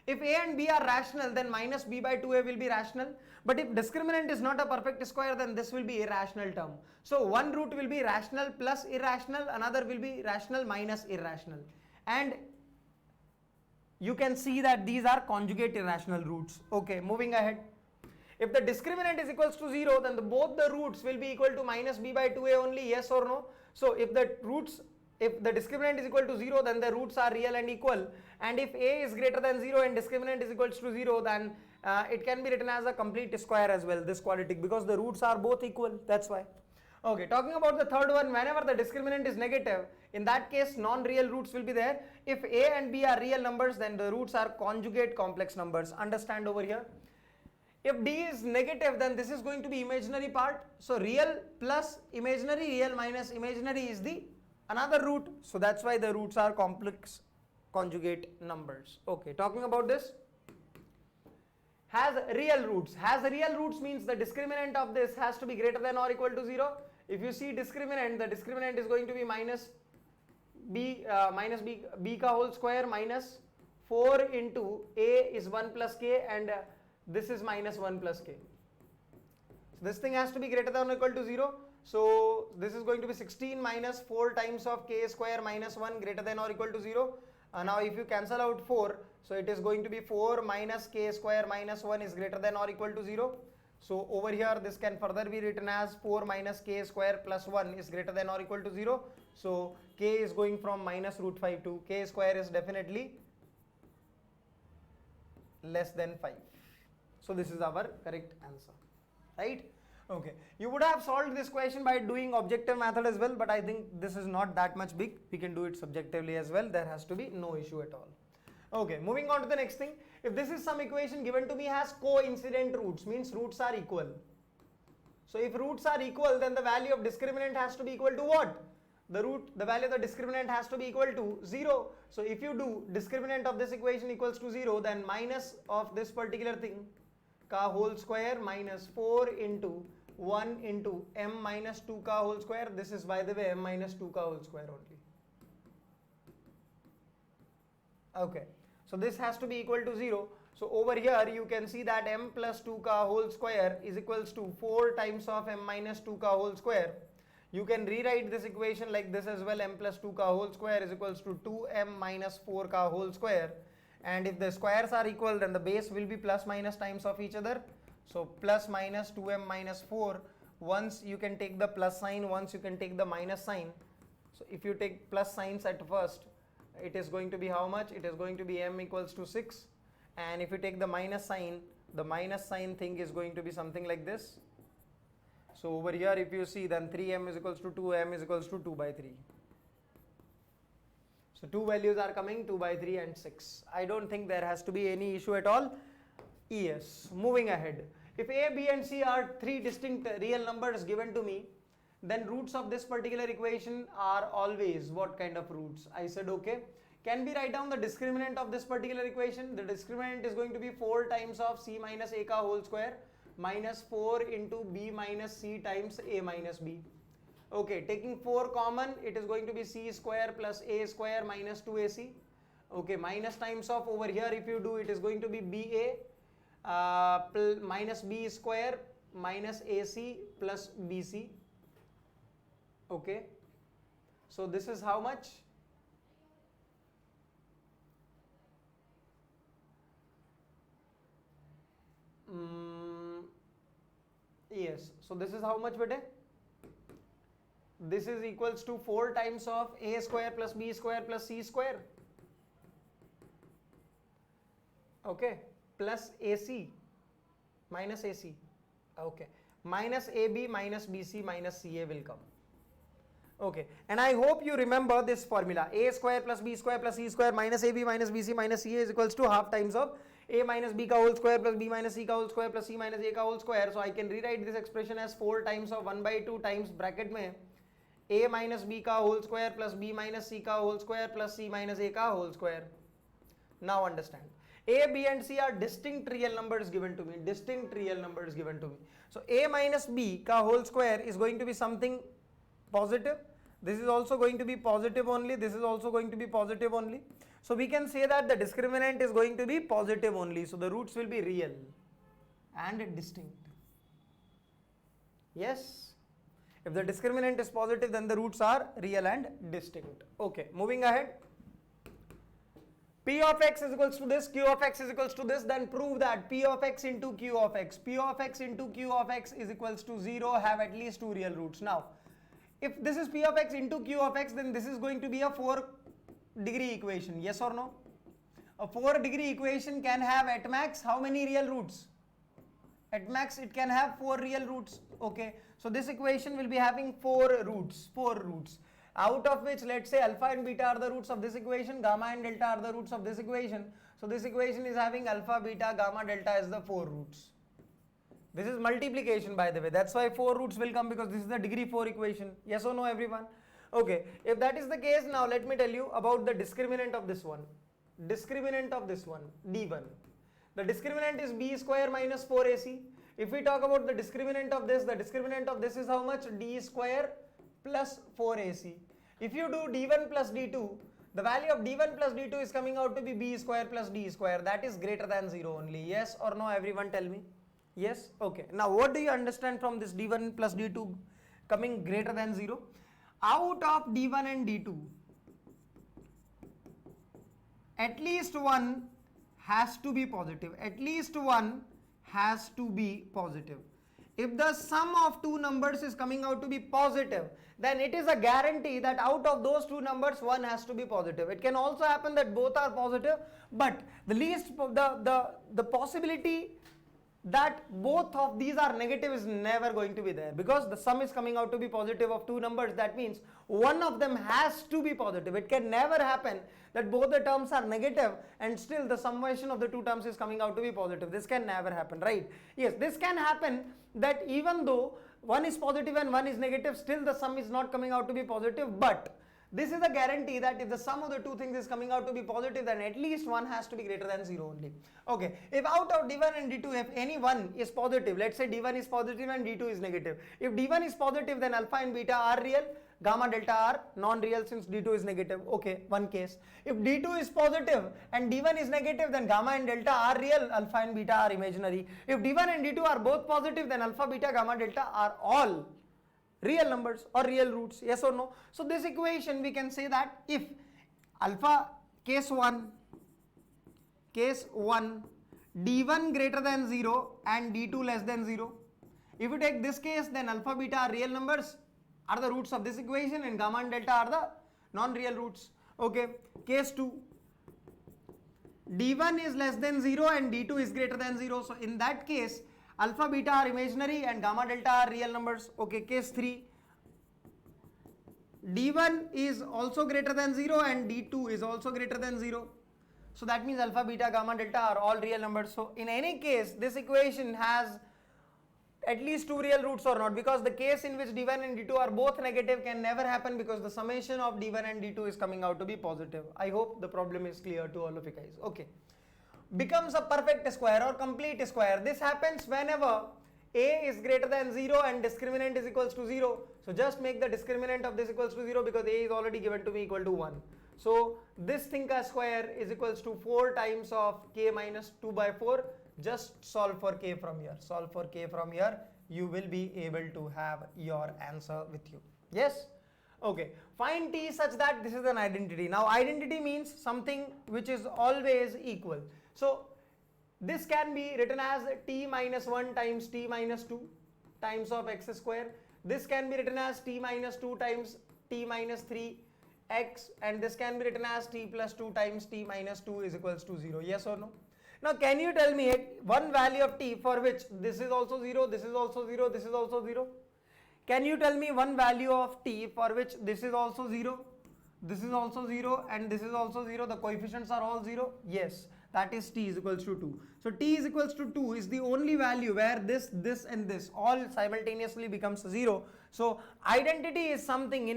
If a and b are rational, then minus b by 2a will be rational. But if discriminant is not a perfect square, then this will be irrational term. So one root will be rational plus irrational, another will be rational minus irrational. And you can see that these are conjugate irrational roots. Okay, moving ahead. If the discriminant is equals to 0, then both the roots will be equal to minus b by 2a only, yes or no? So if the discriminant is equal to 0, then the roots are real and equal. And if a is greater than 0 and discriminant is equals to 0, then it can be written as a complete square as well, this quadratic, because the roots are both equal, that's why. Okay, talking about the third one, whenever the discriminant is negative, in that case non-real roots will be there. If a and b are real numbers, then the roots are conjugate complex numbers. Understand over here. If d is negative, then this is going to be imaginary part. So real plus imaginary, real minus imaginary is the another root. So that's why the roots are complex conjugate numbers. Okay, talking about this. Has real roots. Has real roots means the discriminant of this has to be greater than or equal to 0. If you see discriminant, the discriminant is going to be minus b ka whole square minus 4 into a is 1 plus k, and this is minus 1 plus k. So this thing has to be greater than or equal to 0. So this is going to be 16 minus 4 times of k square minus 1 greater than or equal to 0. Now if you cancel out 4, so it is going to be 4 minus k square minus 1 is greater than or equal to 0. So over here this can further be written as 4 minus k square plus 1 is greater than or equal to 0. So k is going from minus root 5 to k square is definitely less than 5. So this is our correct answer, right? Okay, you would have solved this question by doing objective method as well, but I think this is not that much big. We can do it subjectively as well. There has to be no issue at all. Okay, moving on to the next thing. If this is some equation given to me has coincident roots, means roots are equal. So if roots are equal, then the value of discriminant has to be equal to what? The value of the discriminant has to be equal to 0. So if you do discriminant of this equation equals to 0, then minus of this particular thing ka whole square minus 4 into 1 into m minus 2 ka whole square. This is, by the way, m minus 2 ka whole square only. Okay, so this has to be equal to 0. So over here you can see that m plus 2 ka whole square is equals to 4 times of m minus 2 ka whole square. You can rewrite this equation like this as well. M plus 2 ka whole square is equals to 2m minus 4 ka whole square. And if the squares are equal, then the base will be plus minus times of each other. So plus minus 2m minus 4. Once you can take the plus sign, once you can take the minus sign. So if you take plus signs at first, it is going to be how much? It is going to be m equals to 6. And if you take the minus sign thing is going to be something like this. So over here if you see, then 3m is equals to 2, m is equals to 2 by 3. So two values are coming, 2 by 3 and 6. I don't think there has to be any issue at all. Yes, moving ahead. If a, b and c are three distinct real numbers given to me, then roots of this particular equation are always what kind of roots? I said okay. Can we write down the discriminant of this particular equation? The discriminant is going to be 4 times of c minus a ka whole square minus 4 into b minus c times a minus b. Okay, taking 4 common, it is going to be c square plus a square minus 2ac. Okay, minus times of over here if you do, it is going to be ba minus b square minus ac plus bc. Okay, so this is how much? Yes, so this is how much, bete? This is equals to 4 times of a square plus b square plus c square. Okay, plus ac minus ac. Okay, minus ab minus bc minus ca will come. Okay, and I hope you remember this formula. A square plus b square plus c square minus ab minus bc minus ca is equals to half times of a minus b ka whole square plus b minus c ka whole square plus c minus a ka whole square. So I can rewrite this expression as 4 times of 1 by 2 times bracket mein a minus b ka whole square plus b minus c ka whole square plus c minus a ka whole square. Now understand. A, b and c are distinct real numbers given to me. Distinct real numbers given to me. So a minus b ka whole square is going to be something positive. This is also going to be positive only. This is also going to be positive only. So we can say that the discriminant is going to be positive only. So the roots will be real and distinct. Yes. If the discriminant is positive, then the roots are real and distinct. Okay, moving ahead. P of x is equals to this, Q of x is equals to this, then prove that P of x into Q of x, P of x into Q of x is equals to 0, have at least 2 real roots. Now, if this is P of x into Q of x, then this is going to be a 4-degree equation, yes or no? A 4-degree equation can have at max how many real roots? At max it can have 4 real roots, okay? So this equation will be having 4 roots, out of which let's say alpha and beta are the roots of this equation, gamma and delta are the roots of this equation. So this equation is having alpha, beta, gamma, delta as the 4 roots. This is multiplication, by the way, that's why 4 roots will come, because this is the degree 4 equation. Yes or no, everyone? Okay, if that is the case, now let me tell you about the discriminant of this one. Discriminant of this one, d1. The discriminant is b square minus 4ac. If we talk about the discriminant of this, the discriminant of this is how much? D square plus 4ac. If you do d1 plus d2, the value of d1 plus d2 is coming out to be b square plus d square. That is greater than 0 only. Yes or no, everyone tell me? Yes? Okay. Now what do you understand from this d1 plus d2 coming greater than 0? Out of d1 and d2, at least one has to be positive. At least one has to be positive. If the sum of two numbers is coming out to be positive, then it is a guarantee that out of those two numbers one has to be positive. It can also happen that both are positive, but the possibility that both of these are negative is never going to be there, because the sum is coming out to be positive of two numbers. That means one of them has to be positive. It can never happen that both the terms are negative and still the summation of the two terms is coming out to be positive. This can never happen, right? Yes, this can happen that even though one is positive and one is negative, still the sum is not coming out to be positive, but this is a guarantee that if the sum of the two things is coming out to be positive, then at least one has to be greater than 0 only. Okay, if out of d1 and d2, if any one is positive, let's say d1 is positive and d2 is negative. If d1 is positive, then alpha and beta are real, gamma, delta are non-real since d2 is negative. Okay, one case. If d2 is positive and d1 is negative, then gamma and delta are real, alpha and beta are imaginary. If d1 and d2 are both positive, then alpha, beta, gamma, delta are all real numbers or real roots. Yes or no? So this equation we can say that if alpha case 1 d1 greater than 0 and d2 less than 0, if you take this case, then alpha, beta are real numbers, are the roots of this equation, and gamma and delta are the non-real roots. Okay, case 2 d1 is less than 0 and d2 is greater than 0. So in that case alpha, beta are imaginary and gamma, delta are real numbers. Okay, case 3 d1 is also greater than 0 and d2 is also greater than 0. So that means alpha, beta, gamma, delta are all real numbers. So in any case this equation has at least 2 real roots or not, because the case in which d1 and d2 are both negative can never happen, because the summation of d1 and d2 is coming out to be positive. I hope the problem is clear to all of you guys. Okay, becomes a perfect square or complete square. This happens whenever a is greater than 0 and discriminant is equals to 0. So just make the discriminant of this equals to 0, because a is already given to me equal to 1. So this thing as square is equals to 4 times of k minus 2 by 4. Just solve for k from here. Solve for k from here. You will be able to have your answer with you. Yes? Okay. Find t such that this is an identity. Now identity means something which is always equal. So this can be written as t minus 1 times t minus 2 times of x square. This can be written as t minus 2 times t minus 3 x, and this can be written as t plus 2 times t minus 2 is equals to 0. Yes or no? Now can you tell me one value of t for which this is also 0, this is also 0, this is also 0? Can you tell me one value of t for which this is also 0, this is also 0, and this is also 0? The coefficients are all 0? Yes, that is t is equals to 2. So t is equals to 2 is the only value where this and this all simultaneously becomes 0. So identity is something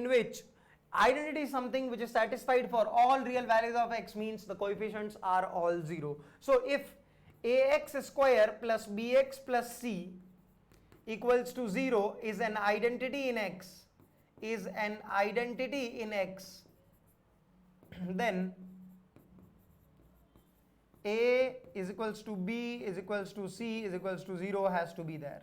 which is satisfied for all real values of x, means the coefficients are all 0. So if ax square plus bx plus c equals to 0 is an identity in x, is an identity in X, then A is equals to B is equals to C is equals to 0 has to be there.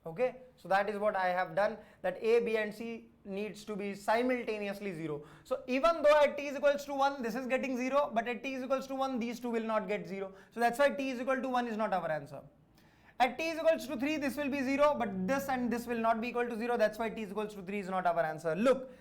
Okay, so that is what I have done, that A, B and C needs to be simultaneously 0. So even though at t is equals to 1 this is getting 0, but at t is equals to 1 these two will not get 0. So that's why t is equal to 1 is not our answer. At t is equals to 3 this will be 0, but this and this will not be equal to 0, that's why t is equals to 3 is not our answer. Look,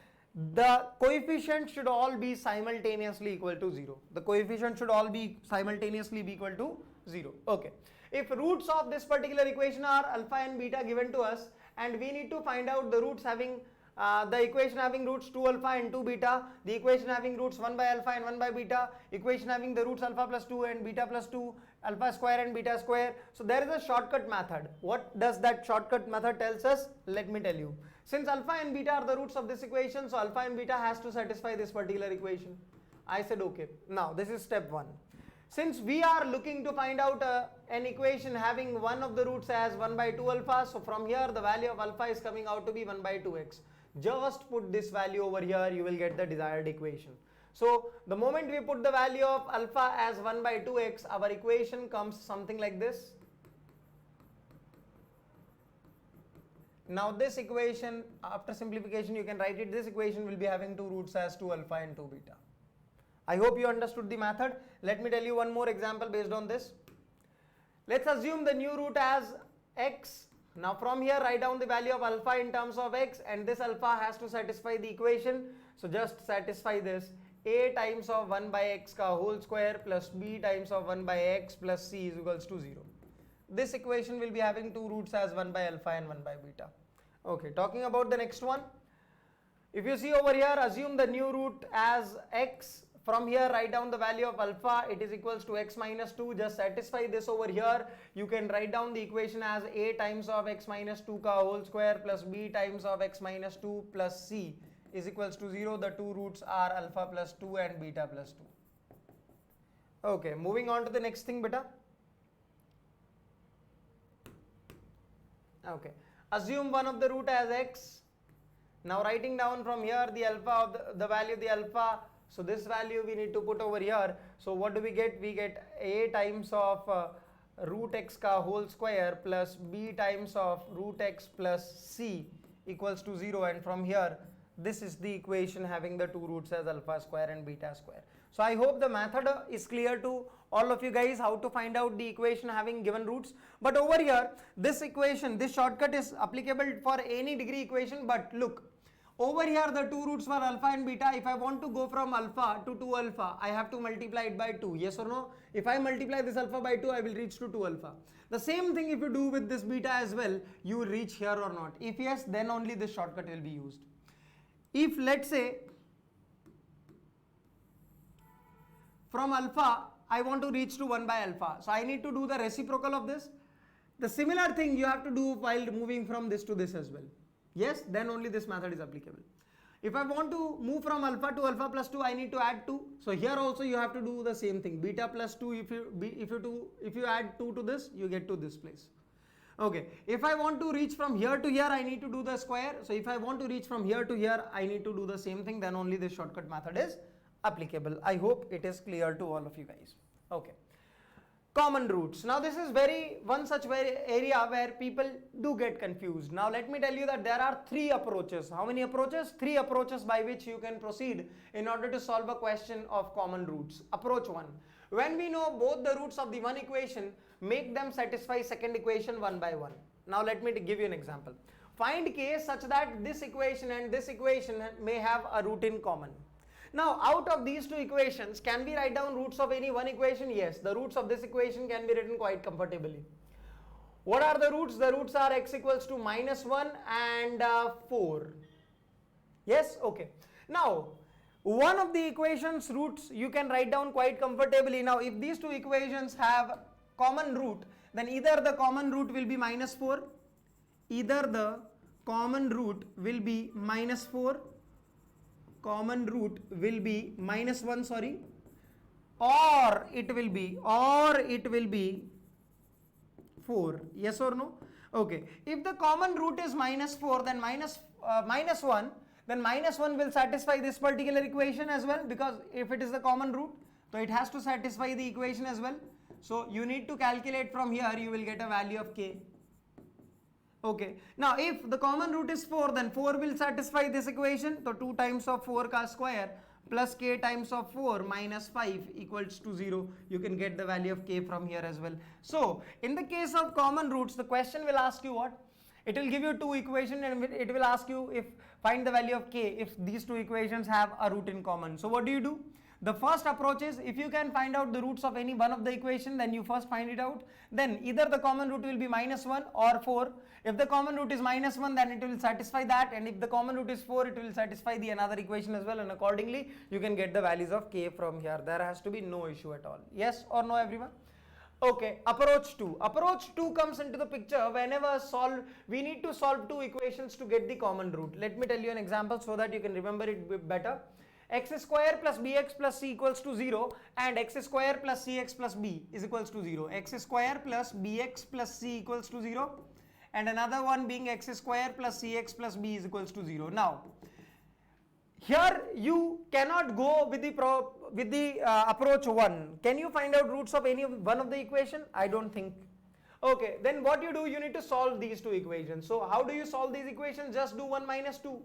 the coefficient should all be simultaneously equal to 0. The coefficient should all be simultaneously be equal to 0. Okay. If roots of this particular equation are alpha and beta given to us, and we need to find out the roots having the equation having roots 2 alpha and 2 beta, the equation having roots 1 by alpha and 1 by beta, equation having the roots alpha plus 2 and beta plus 2, alpha square and beta square. So there is a shortcut method. What does that shortcut method tells us? Let me tell you. Since alpha and beta are the roots of this equation, so alpha and beta has to satisfy this particular equation. I said okay. Now this is step 1. Since we are looking to find out an equation having one of the roots as 1 by 2 alpha, so from here the value of alpha is coming out to be 1 by 2x. Just put this value over here, you will get the desired equation. So the moment we put the value of alpha as 1 by 2x, our equation comes something like this. Now this equation, after simplification you can write it, this equation will be having two roots as 2 alpha and 2 beta. I hope you understood the method. Let me tell you one more example based on this. Let's assume the new root as x. Now from here write down the value of alpha in terms of x, and this alpha has to satisfy the equation. So just satisfy this. A times of 1 by x ka whole square plus b times of 1 by x plus c is equals to 0. This equation will be having two roots as 1 by alpha and 1 by beta. Okay, talking about the next one. If you see over here, assume the new root as x. From here write down the value of alpha, it is equals to x minus 2. Just satisfy this over here. You can write down the equation as a times of x minus 2 ka whole square plus b times of x minus 2 plus c is equals to 0. The two roots are alpha plus 2 and beta plus 2. Okay, moving on to the next thing, beta. Okay, assume one of the root as x. Now writing down from here the alpha of the value of the alpha. So this value we need to put over here. So what do we get? We get a times of root x ka whole square plus b times of root x plus c equals to 0, and from here this is the equation having the two roots as alpha square and beta square. So I hope the method is clear to all of you guys how to find out the equation having given roots. But over here this equation, this shortcut is applicable for any degree equation, but look, over here the two roots were alpha and beta. If I want to go from alpha to 2 alpha, I have to multiply it by 2. Yes or no? If I multiply this alpha by 2, I will reach to 2 alpha. The same thing if you do with this beta as well, you will reach here or not. If yes, then only this shortcut will be used. If let's say from alpha I want to reach to 1 by alpha, so I need to do the reciprocal of this. The similar thing you have to do while moving from this to this as well. Yes, then only this method is applicable. If I want to move from alpha to alpha plus 2, I need to add 2. So here also you have to do the same thing. Beta plus 2, if you add 2 to this, you get to this place. Okay, if I want to reach from here to here, I need to do the square. So if I want to reach from here to here, I need to do the same thing. Then only this shortcut method is applicable. I hope it is clear to all of you guys. Okay. Common roots. Now this is one such area where people do get confused. Now let me tell you that there are 3 approaches. How many approaches? 3 approaches by which you can proceed in order to solve a question of common roots. Approach 1. When we know both the roots of the one equation, make them satisfy second equation one by one. Now let me give you an example. Find case such that this equation and this equation may have a root in common. Now out of these 2 equations, can we write down roots of any one equation? Yes, the roots of this equation can be written quite comfortably. What are the roots? The roots are x equals to -1 and 4. Yes, okay. Now one of the equations roots you can write down quite comfortably. Now if these 2 equations have common root, then either the common root will be -4, either the common root will be -4, common root will be -1, sorry, or it will be 4. Yes or no? Okay, if the common root is -4, then minus 1, then minus 1 will satisfy this particular equation as well, because if it is the common root, so it has to satisfy the equation as well. So you need to calculate from here, you will get a value of k. Okay, now if the common root is 4, then 4 will satisfy this equation. So 2 times of 4 ka square plus k times of 4 minus 5 equals to 0. You can get the value of k from here as well. So in the case of common roots, the question will ask you what? It will give you two equations and it will ask you if find the value of k if these two equations have a root in common. So what do? The first approach is, if you can find out the roots of any one of the equation, then you first find it out. Then either the common root will be minus 1 or 4. If the common root is minus 1, then it will satisfy that, and if the common root is 4, it will satisfy the another equation as well, and accordingly you can get the values of k from here. There has to be no issue at all. Yes or no, everyone? Okay, approach 2. Approach 2 comes into the picture whenever we need to solve two equations to get the common root. Let me tell you an example so that you can remember it better. X square plus bx plus c equals to 0 and x square plus cx plus b is equals to 0. X square plus bx plus c equals to 0 and another one being x square plus cx plus b is equals to 0. Now, here you cannot go with the approach 1. Can you find out roots of any one of the equation? I don't think. Okay, then what you do, you need to solve these two equations. So how do you solve these equations? Just do 1 minus 2.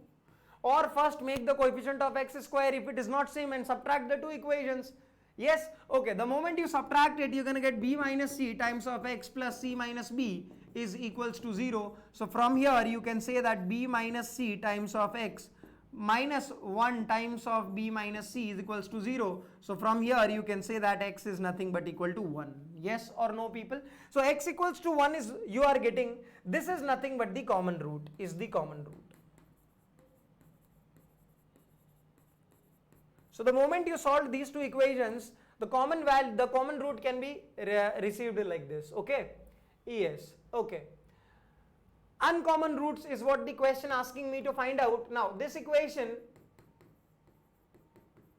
Or first make the coefficient of x square if it is not same and subtract the two equations. Yes, okay, the moment you subtract it, you're going to get b minus c times of x plus c minus b is equals to 0. So from here you can say that b minus c times of x minus 1 times of b minus c is equals to 0. So from here you can say that x is nothing but equal to 1. Yes or no, people? So x equals to 1 is, you are getting, this is nothing but the common root, is the common root. So the moment you solve these two equations, the common root can be received like this. Okay, yes. Okay, uncommon roots is what the question asking me to find out. Now this equation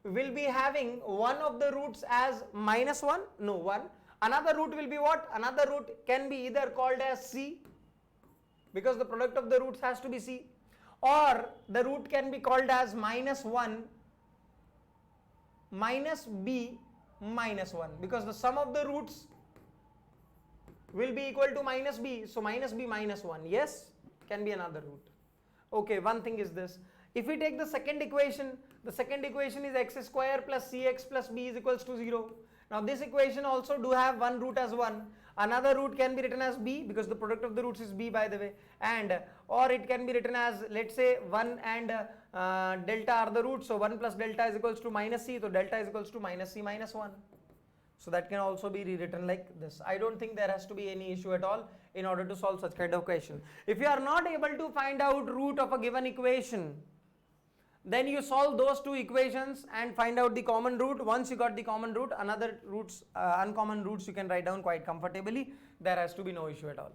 will be having one of the roots as minus 1, no 1. Another root will be what? Another root can be either called as c, because the product of the roots has to be c, or the root can be called as minus 1 minus b minus 1, because the sum of the roots will be equal to minus b, so minus b minus 1, yes, can be another root. Okay, one thing is this, if we take the second equation is x square plus cx plus b is equals to 0. Now this equation also do have one root as 1, another root can be written as b, because the product of the roots is b, by the way, and or it can be written as, let's say 1 and delta are the roots, so 1 plus delta is equals to minus c, so delta is equals to minus c minus 1. So that can also be rewritten like this. I don't think there has to be any issue at all in order to solve such kind of question. If you are not able to find out root of a given equation, then you solve those two equations and find out the common root. Once you got the common root, another roots, uncommon roots you can write down quite comfortably. There has to be no issue at all.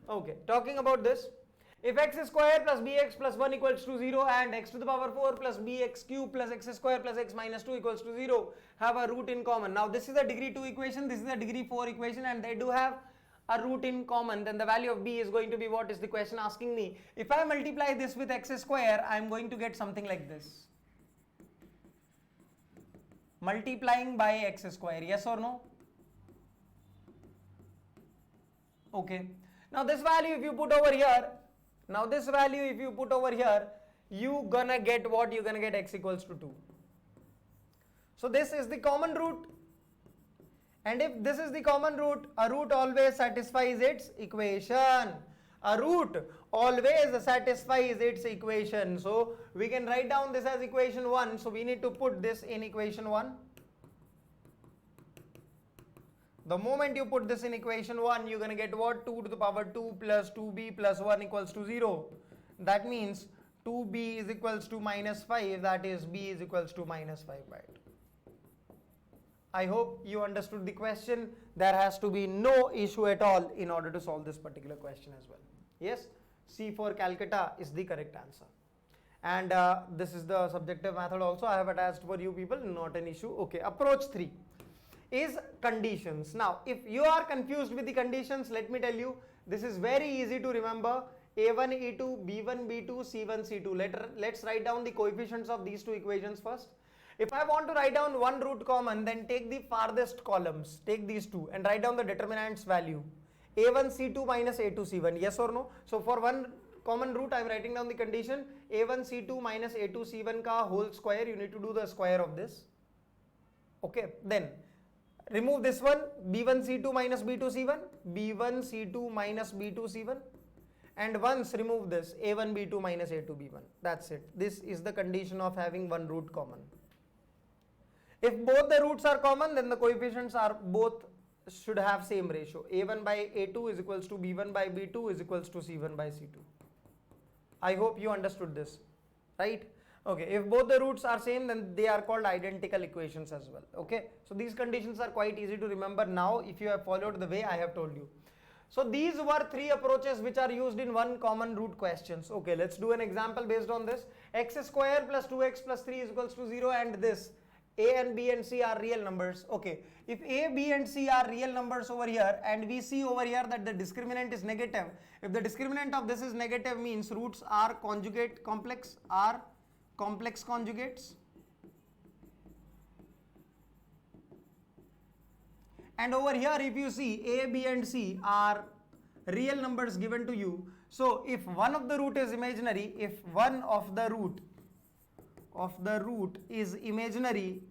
Okay, talking about this, if x square plus bx plus 1 equals to 0 and x to the power 4 plus bx cube plus x square plus x minus 2 equals to 0 have a root in common. Now this is a degree 2 equation, this is a degree 4 equation, and they do have a root in common, then the value of b is going to be what is the question asking me. If I multiply this with x square, I am going to get something like this. Multiplying by x square, yes or no? Okay. Now this value if you put over here, you gonna get what? You gonna get x equals to 2. So this is the common root. And if this is the common root, a root always satisfies its equation. A root always satisfies its equation. So we can write down this as equation 1. So we need to put this in equation 1. The moment you put this in equation 1, you're going to get what? 2 to the power 2 plus 2b plus 1 equals to 0. That means 2b is equals to minus 5. That is b is equals to minus 5 by 2. I hope you understood the question. There has to be no issue at all in order to solve this particular question as well. Yes, C for Calcutta is the correct answer. And this is the subjective method also I have attached for you people, not an issue. Okay, approach 3 is conditions. Now, if you are confused with the conditions, let me tell you, this is very easy to remember. a1 e2 b1 b2 c1 c2. Let's write down the coefficients of these two equations first. If I want to write down one root common, then take the farthest columns, take these two and write down the determinant's value. a1 c2 minus a2 c1, yes or no? So for one common root I am writing down the condition a1 c2 minus a2 c1 ka whole square. You need to do the square of this. Okay, then remove this one, b1 c2 minus b2 c1, b1 c2 minus b2 c1, and once remove this a1 b2 minus a2 b1. That's it. This is the condition of having one root common. If both the roots are common, then the coefficients are both should have same ratio. a1 by a2 is equals to b1 by b2 is equals to c1 by c2. I hope you understood this, right? Okay, if both the roots are same, then they are called identical equations as well. Okay, so these conditions are quite easy to remember now if you have followed the way I have told you. So these were three approaches which are used in one common root questions. Okay, let's do an example based on this. X square plus 2x plus 3 is equals to 0, and this a and b and c are real numbers. Okay, if a, b and c are real numbers over here, and we see over here that the discriminant is negative, if the discriminant of this is negative, means roots are conjugate complex, are complex conjugates, and over here if you see a, b and c are real numbers given to you. So if one of the root is imaginary, if one of the root is imaginary,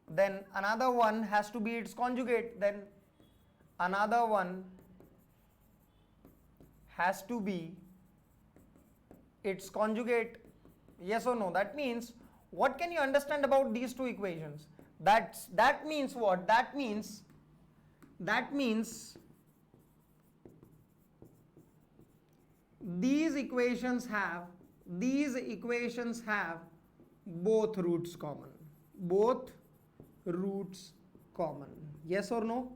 then another one has to be its conjugate, then another one has to be its conjugate. Yes or no? That means, what can you understand about these two equations? That means what? That means these equations have both roots common. Both roots common. Yes or no?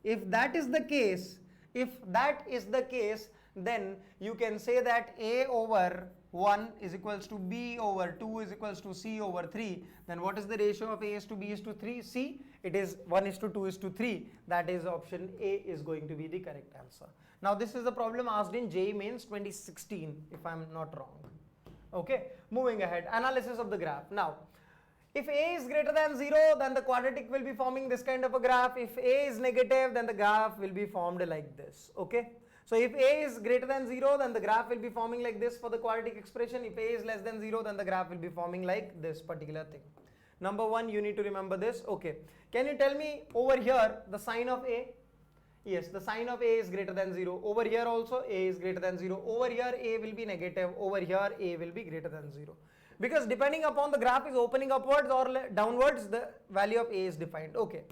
If that is the case, then you can say that a over 1 is equals to b over 2 is equals to c over 3. Then what is the ratio of a is to b is to 3? C, it is 1 is to 2 is to 3. That is option A is going to be the correct answer. Now this is the problem asked in JEE Mains 2016, if I am not wrong. Okay, moving ahead, analysis of the graph. Now, if a is greater than 0, then the quadratic will be forming this kind of a graph. If a is negative, then the graph will be formed like this. Okay, so if a is greater than 0, then the graph will be forming like this for the quadratic expression. If a is less than 0, then the graph will be forming like this particular thing. Number one, you need to remember this. Okay, can you tell me over here the sign of a? Yes, the sign of a is greater than 0. Over here also a is greater than 0. Over here a will be negative. Over here a will be greater than 0. Because depending upon the graph is opening upwards or downwards, the value of a is defined. Okay.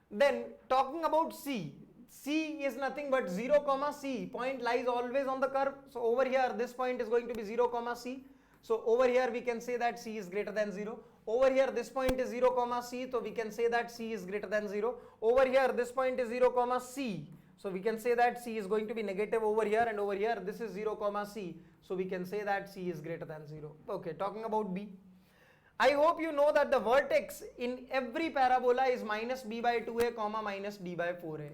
Then talking about c. C is nothing but 0 comma c. Point lies always on the curve. So over here this point is going to be 0 comma c. So over here we can say that c is greater than 0. Over here this point is 0 comma c, so we can say that c is greater than 0. Over here this point is 0 comma c, so we can say that c is going to be negative over here, and over here this is 0 comma c, so we can say that c is greater than 0. Okay, talking about b, I hope you know that the vertex in every parabola is minus b by 2a comma minus d by 4a.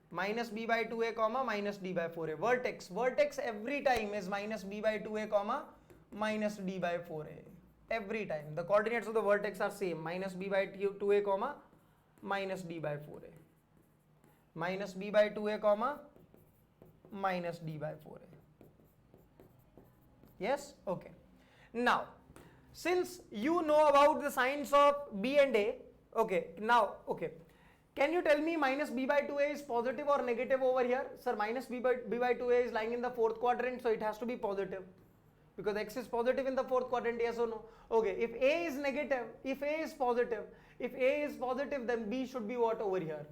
Minus b by 2a comma minus d by 4a. Vertex every time is minus b by 2a comma minus d by 4a. Every time the coordinates of the vertex are same, minus b by 2a comma minus d by 4a, minus b by 2a comma minus d by 4a. Yes? Okay. Now, since you know about the signs of b and a, okay, now, okay, can you tell me minus b by 2a is positive or negative over here? Sir, minus b by 2a is lying in the fourth quadrant, so it has to be positive. Because x is positive in the fourth quadrant, yes or no? Okay, if a is negative, if a is positive, then b should be what over here?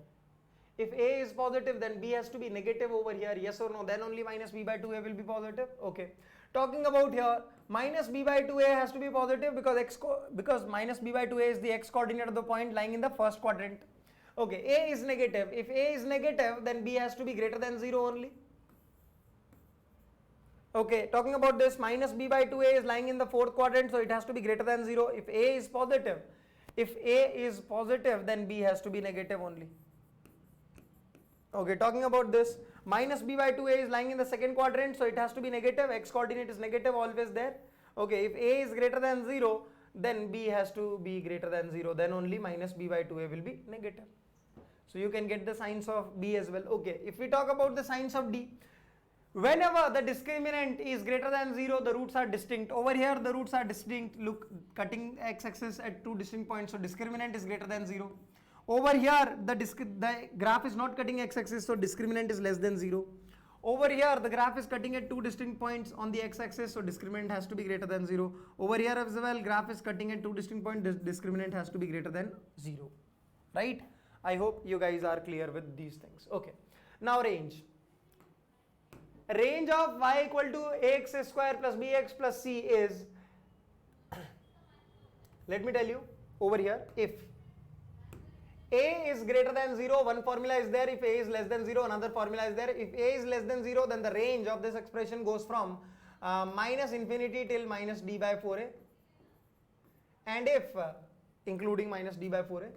If a is positive, then b has to be negative over here, yes or no? Then only minus b by 2a will be positive. Okay, talking about here, minus b by 2a has to be positive because minus b by 2a is the x coordinate of the point lying in the first quadrant. Okay, a is negative. If a is negative, then b has to be greater than 0 only. Okay, talking about this, minus b by 2a is lying in the fourth quadrant, so it has to be greater than 0. If a is positive, then b has to be negative only. Okay, talking about this, minus b by 2a is lying in the second quadrant, so it has to be negative. X coordinate is negative, always there. Okay, if a is greater than 0, then b has to be greater than 0, then only minus b by 2a will be negative. So you can get the signs of b as well. Okay, if we talk about the signs of d, whenever the discriminant is greater than 0, the roots are distinct. Over here the roots are distinct. Look, cutting x-axis at two distinct points, so discriminant is greater than 0. Over here the graph is not cutting x-axis, so discriminant is less than 0. Over here the graph is cutting at two distinct points on the x-axis, so discriminant has to be greater than 0. Over here as well, graph is cutting at two distinct points, discriminant has to be greater than 0. Right? I hope you guys are clear with these things. Okay. Now range. Range of y equal to ax square plus bx plus c is, let me tell you, over here, if a is greater than 0, one formula is there. If a is less than 0, another formula is there. If a is less than 0, then the range of this expression goes from minus infinity till minus d by 4a, and if including minus d by 4a.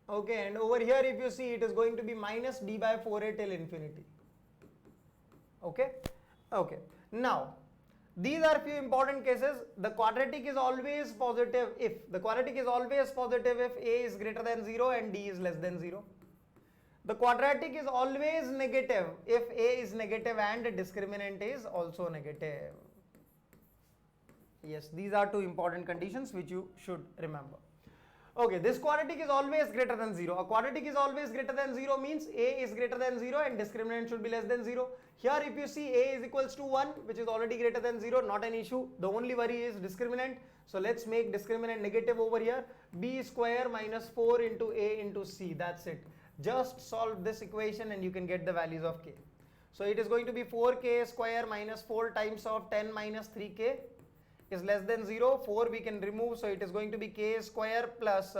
Okay, and over here if you see, it is going to be minus d by 4a till infinity. Okay, okay. Now these are few important cases. The quadratic is always positive if a is greater than 0 and d is less than 0. The quadratic is always negative if a is negative and discriminant is also negative. Yes, these are two important conditions which you should remember. Okay, this quadratic is always greater than 0. A quadratic is always greater than 0 means a is greater than 0 and discriminant should be less than 0. Here if you see, a is equals to 1, which is already greater than 0, not an issue. The only worry is discriminant. So let's make discriminant negative over here. B square minus 4 into a into c. That's it. Just solve this equation and you can get the values of k. So it is going to be 4k square minus 4 times of 10 minus 3k is less than 0. 4 we can remove, so it is going to be k square plus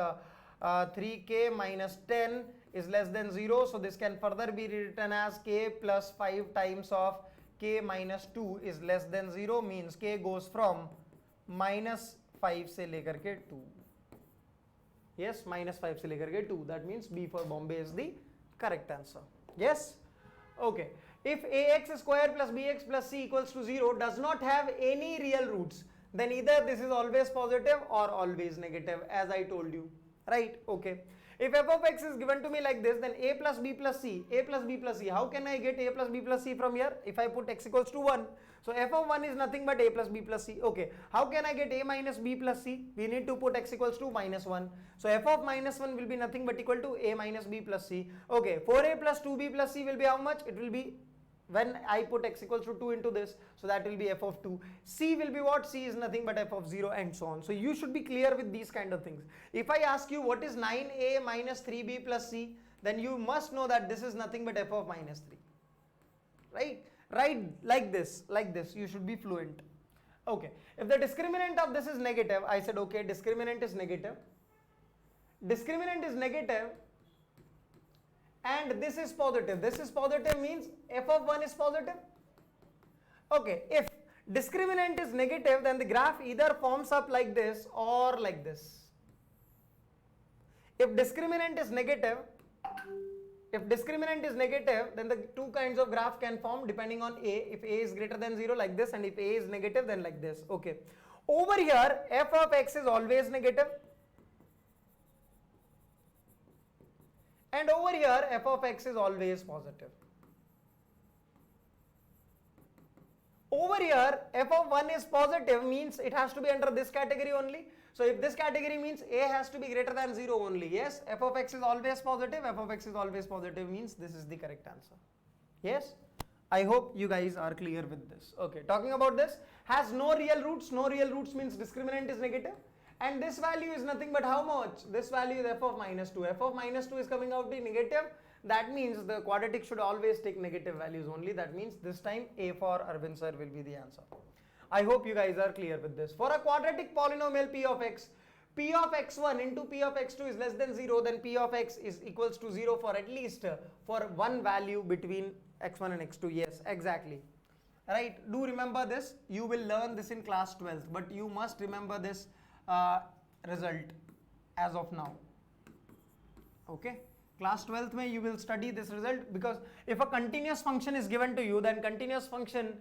3k minus 10 is less than 0. So this can further be written as k plus 5 times of k minus 2 is less than 0, means k goes from minus 5 se lekar ke 2. Yes, minus 5 se lekar ke 2. That means B for Bombay is the correct answer. Yes? Okay. If ax square plus bx plus c equals to 0 does not have any real roots, then either this is always positive or always negative, as I told you. Right? Okay. If f of x is given to me like this, then a plus b plus c, how can I get a plus b plus c from here? If I put x equals to 1, so f of 1 is nothing but a plus b plus c. Okay, how can I get a minus b plus c? We need to put x equals to minus 1. So f of minus 1 will be nothing but equal to a minus b plus c. Okay, 4a plus 2b plus c will be how much? It will be, when I put x equals to 2 into this, so that will be f of 2. C will be what? C is nothing but f of 0 and so on. So you should be clear with these kind of things. If I ask you what is 9a minus 3b plus c, then you must know that this is nothing but f of minus 3. Right? Right, like this, you should be fluent. Okay, if the discriminant of this is negative, I said okay, discriminant is negative. Discriminant is negative and this is positive. This is positive means f of 1 is positive. Okay, if discriminant is negative, then the graph either forms up like this or like this. If discriminant is negative, then the two kinds of graph can form depending on a. If a is greater than 0, like this, and if a is negative, then like this. Okay. Over here, f of x is always negative. And over here, f of x is always positive. Over here, f of 1 is positive means it has to be under this category only. So if this category means a has to be greater than 0 only. Yes, f of x is always positive. F of x is always positive means this is the correct answer. Yes, I hope you guys are clear with this. Okay, talking about this, has no real roots. No real roots means discriminant is negative. And this value is nothing but how much? This value is f of minus 2. F of minus 2 is coming out to be negative. That means the quadratic should always take negative values only. That means this time a for Arvind sir will be the answer. I hope you guys are clear with this. For a quadratic polynomial p of x1 into p of x2 is less than 0, then p of x is equals to 0 for at least for one value between x1 and x2. Yes, exactly. Right, do remember this. You will learn this in class 12th, but you must remember this result. as of now. Okay, class 12th mein you will study this result, because if a continuous function is given to you, then continuous function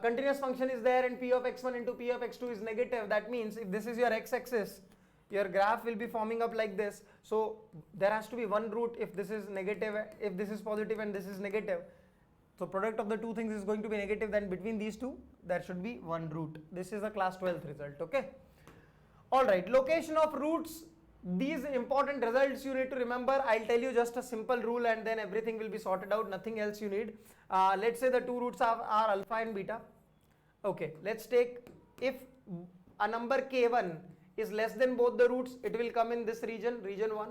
continuous function is there and p of x1 into p of x2 is negative. That means if this is your x-axis, your graph will be forming up like this. So there has to be one root if this is negative, if this is positive and this is negative. So product of the two things is going to be negative, then between these two there should be one root. This is a class 12th result. Okay. Alright, location of roots. These important results you need to remember. I'll tell you just a simple rule and then everything will be sorted out, nothing else you need. Let's say the two roots are alpha and beta. Okay, let's take, if a number k1 is less than both the roots, it will come in this region, region 1.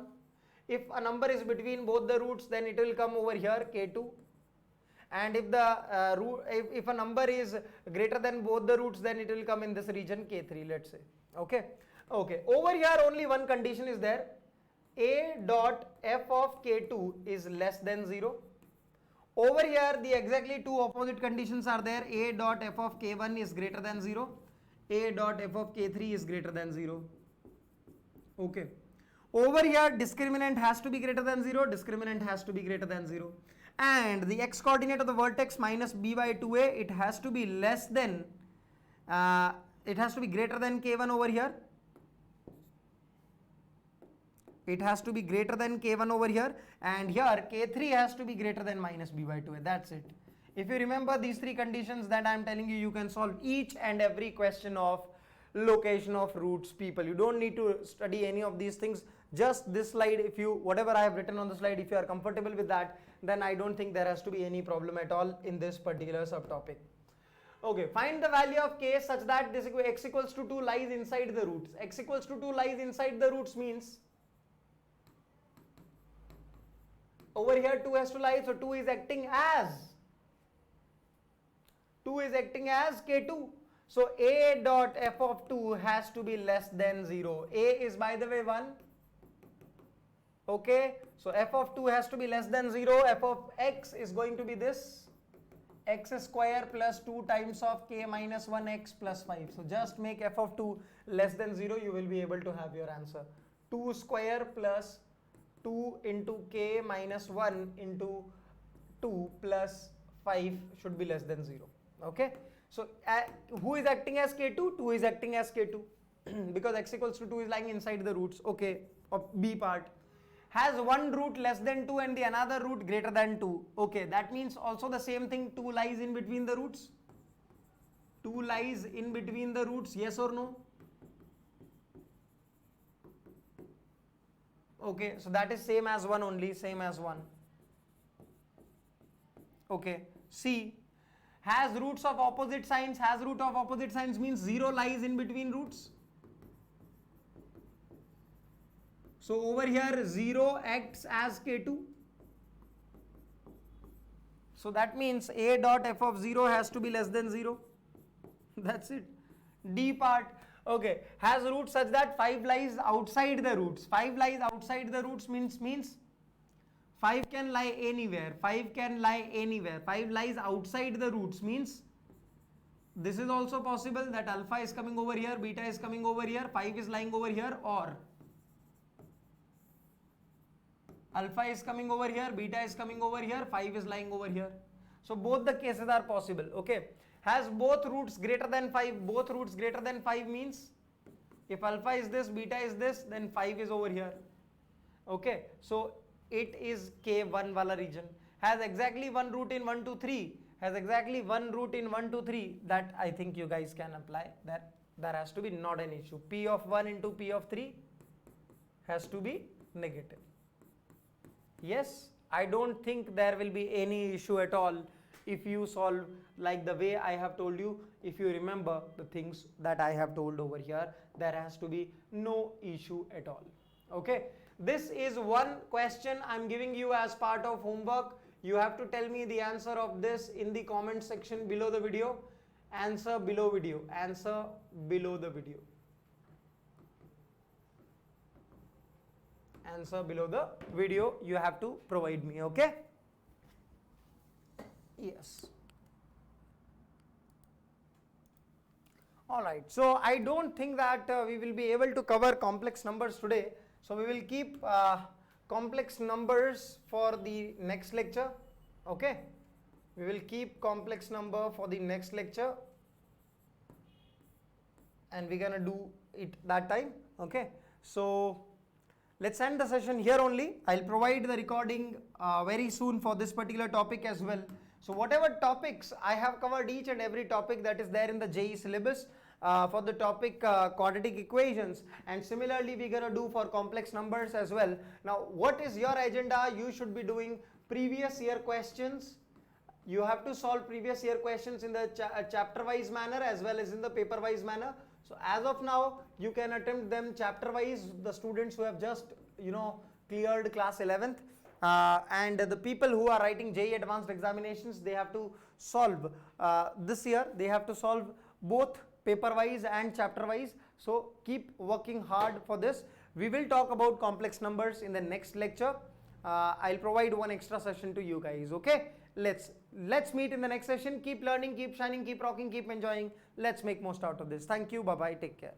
If a number is between both the roots, then it will come over here, k2. And if the if a number is greater than both the roots, then it will come in this region, k3, let's say. Okay. Okay, over here only one condition is there. A dot f of k2 is less than 0. Over here the exactly two opposite conditions are there. A dot f of k1 is greater than 0. A dot f of k3 is greater than 0. Okay. Over here discriminant has to be greater than 0. Discriminant has to be greater than 0. And the x coordinate of the vertex minus b by 2a, it has to be less than, it has to be greater than k1 over here. It has to be greater than k1 over here, and here k3 has to be greater than minus b by 2a. That's it. If you remember these three conditions that I am telling you, you can solve each and every question of location of roots, people. You don't need to study any of these things. Just this slide, if you, whatever I have written on the slide, if you are comfortable with that, then I don't think there has to be any problem at all in this particular subtopic. Okay, find the value of k such that this x equals to 2 lies inside the roots. X equals to 2 lies inside the roots means over here 2 has to lie, so 2 is acting as k2. So a dot f of 2 has to be less than 0. A is, by the way, 1. Okay, so f of 2 has to be less than 0. F of x is going to be this, x square plus 2 times of k minus 1x plus 5. So just make f of 2 less than 0, you will be able to have your answer. 2 square plus 2 into k minus 1 into 2 plus 5 should be less than 0. Okay, so who is acting as k2? 2 is acting as k2 because x equals to 2 is lying inside the roots. Okay, of b part. Has one root less than 2 and the another root greater than 2. Okay, that means also the same thing, 2 lies in between the roots. 2 lies in between the roots, yes or no? Okay, so that is same as 1 only, same as 1. Okay, C. Has roots of opposite signs. Has root of opposite signs means 0 lies in between roots. So over here 0 acts as k2. So that means a dot f of 0 has to be less than 0. That's it. D part. Okay, has roots such that 5 lies outside the roots. 5 lies outside the roots means 5 can lie anywhere. 5 can lie anywhere. 5 lies outside the roots means this is also possible that alpha is coming over here, beta is coming over here, 5 is lying over here, or alpha is coming over here, beta is coming over here, 5 is lying over here. So both the cases are possible. Okay. Has both roots greater than 5. Both roots greater than 5 means if alpha is this, beta is this, then 5 is over here. Okay. So it is K1 wala region. Has exactly one root in 1, 2, 3. Has exactly one root in 1, 2, 3. That I think you guys can apply. That there has to be not an issue. P of 1 into P of 3 has to be negative. Yes, I don't think there will be any issue at all if you solve like the way I have told you. If you remember the things that I have told over here, there has to be no issue at all. Okay, this is one question I'm giving you as part of homework. You have to tell me the answer of this in the comment section below the video. Answer below video. Answer below the video. Answer below the video you have to provide me. Okay. Yes. All right, so I don't think that we will be able to cover complex numbers today. So we will keep complex numbers for the next lecture. Okay, we will keep complex number for the next lecture, and we're gonna do it that time. Okay, so let's end the session here only. I'll provide the recording very soon for this particular topic as well. So whatever topics I have covered, each and every topic that is there in the JEE syllabus for the topic quadratic equations, and similarly we're gonna do for complex numbers as well. Now what is your agenda? You should be doing previous year questions. You have to solve previous year questions in the chapter wise manner as well as in the paper wise manner. So as of now, you can attempt them chapter wise, the students who have just cleared class 11th, and the people who are writing JEE advanced examinations, they have to solve this year, they have to solve both paper wise and chapter wise. So keep working hard for this. We will talk about complex numbers in the next lecture. I'll provide one extra session to you guys. Okay, let's meet in the next session. Keep learning, keep shining, keep rocking, keep enjoying. Let's make most out of this. Thank you. Bye bye. Take care.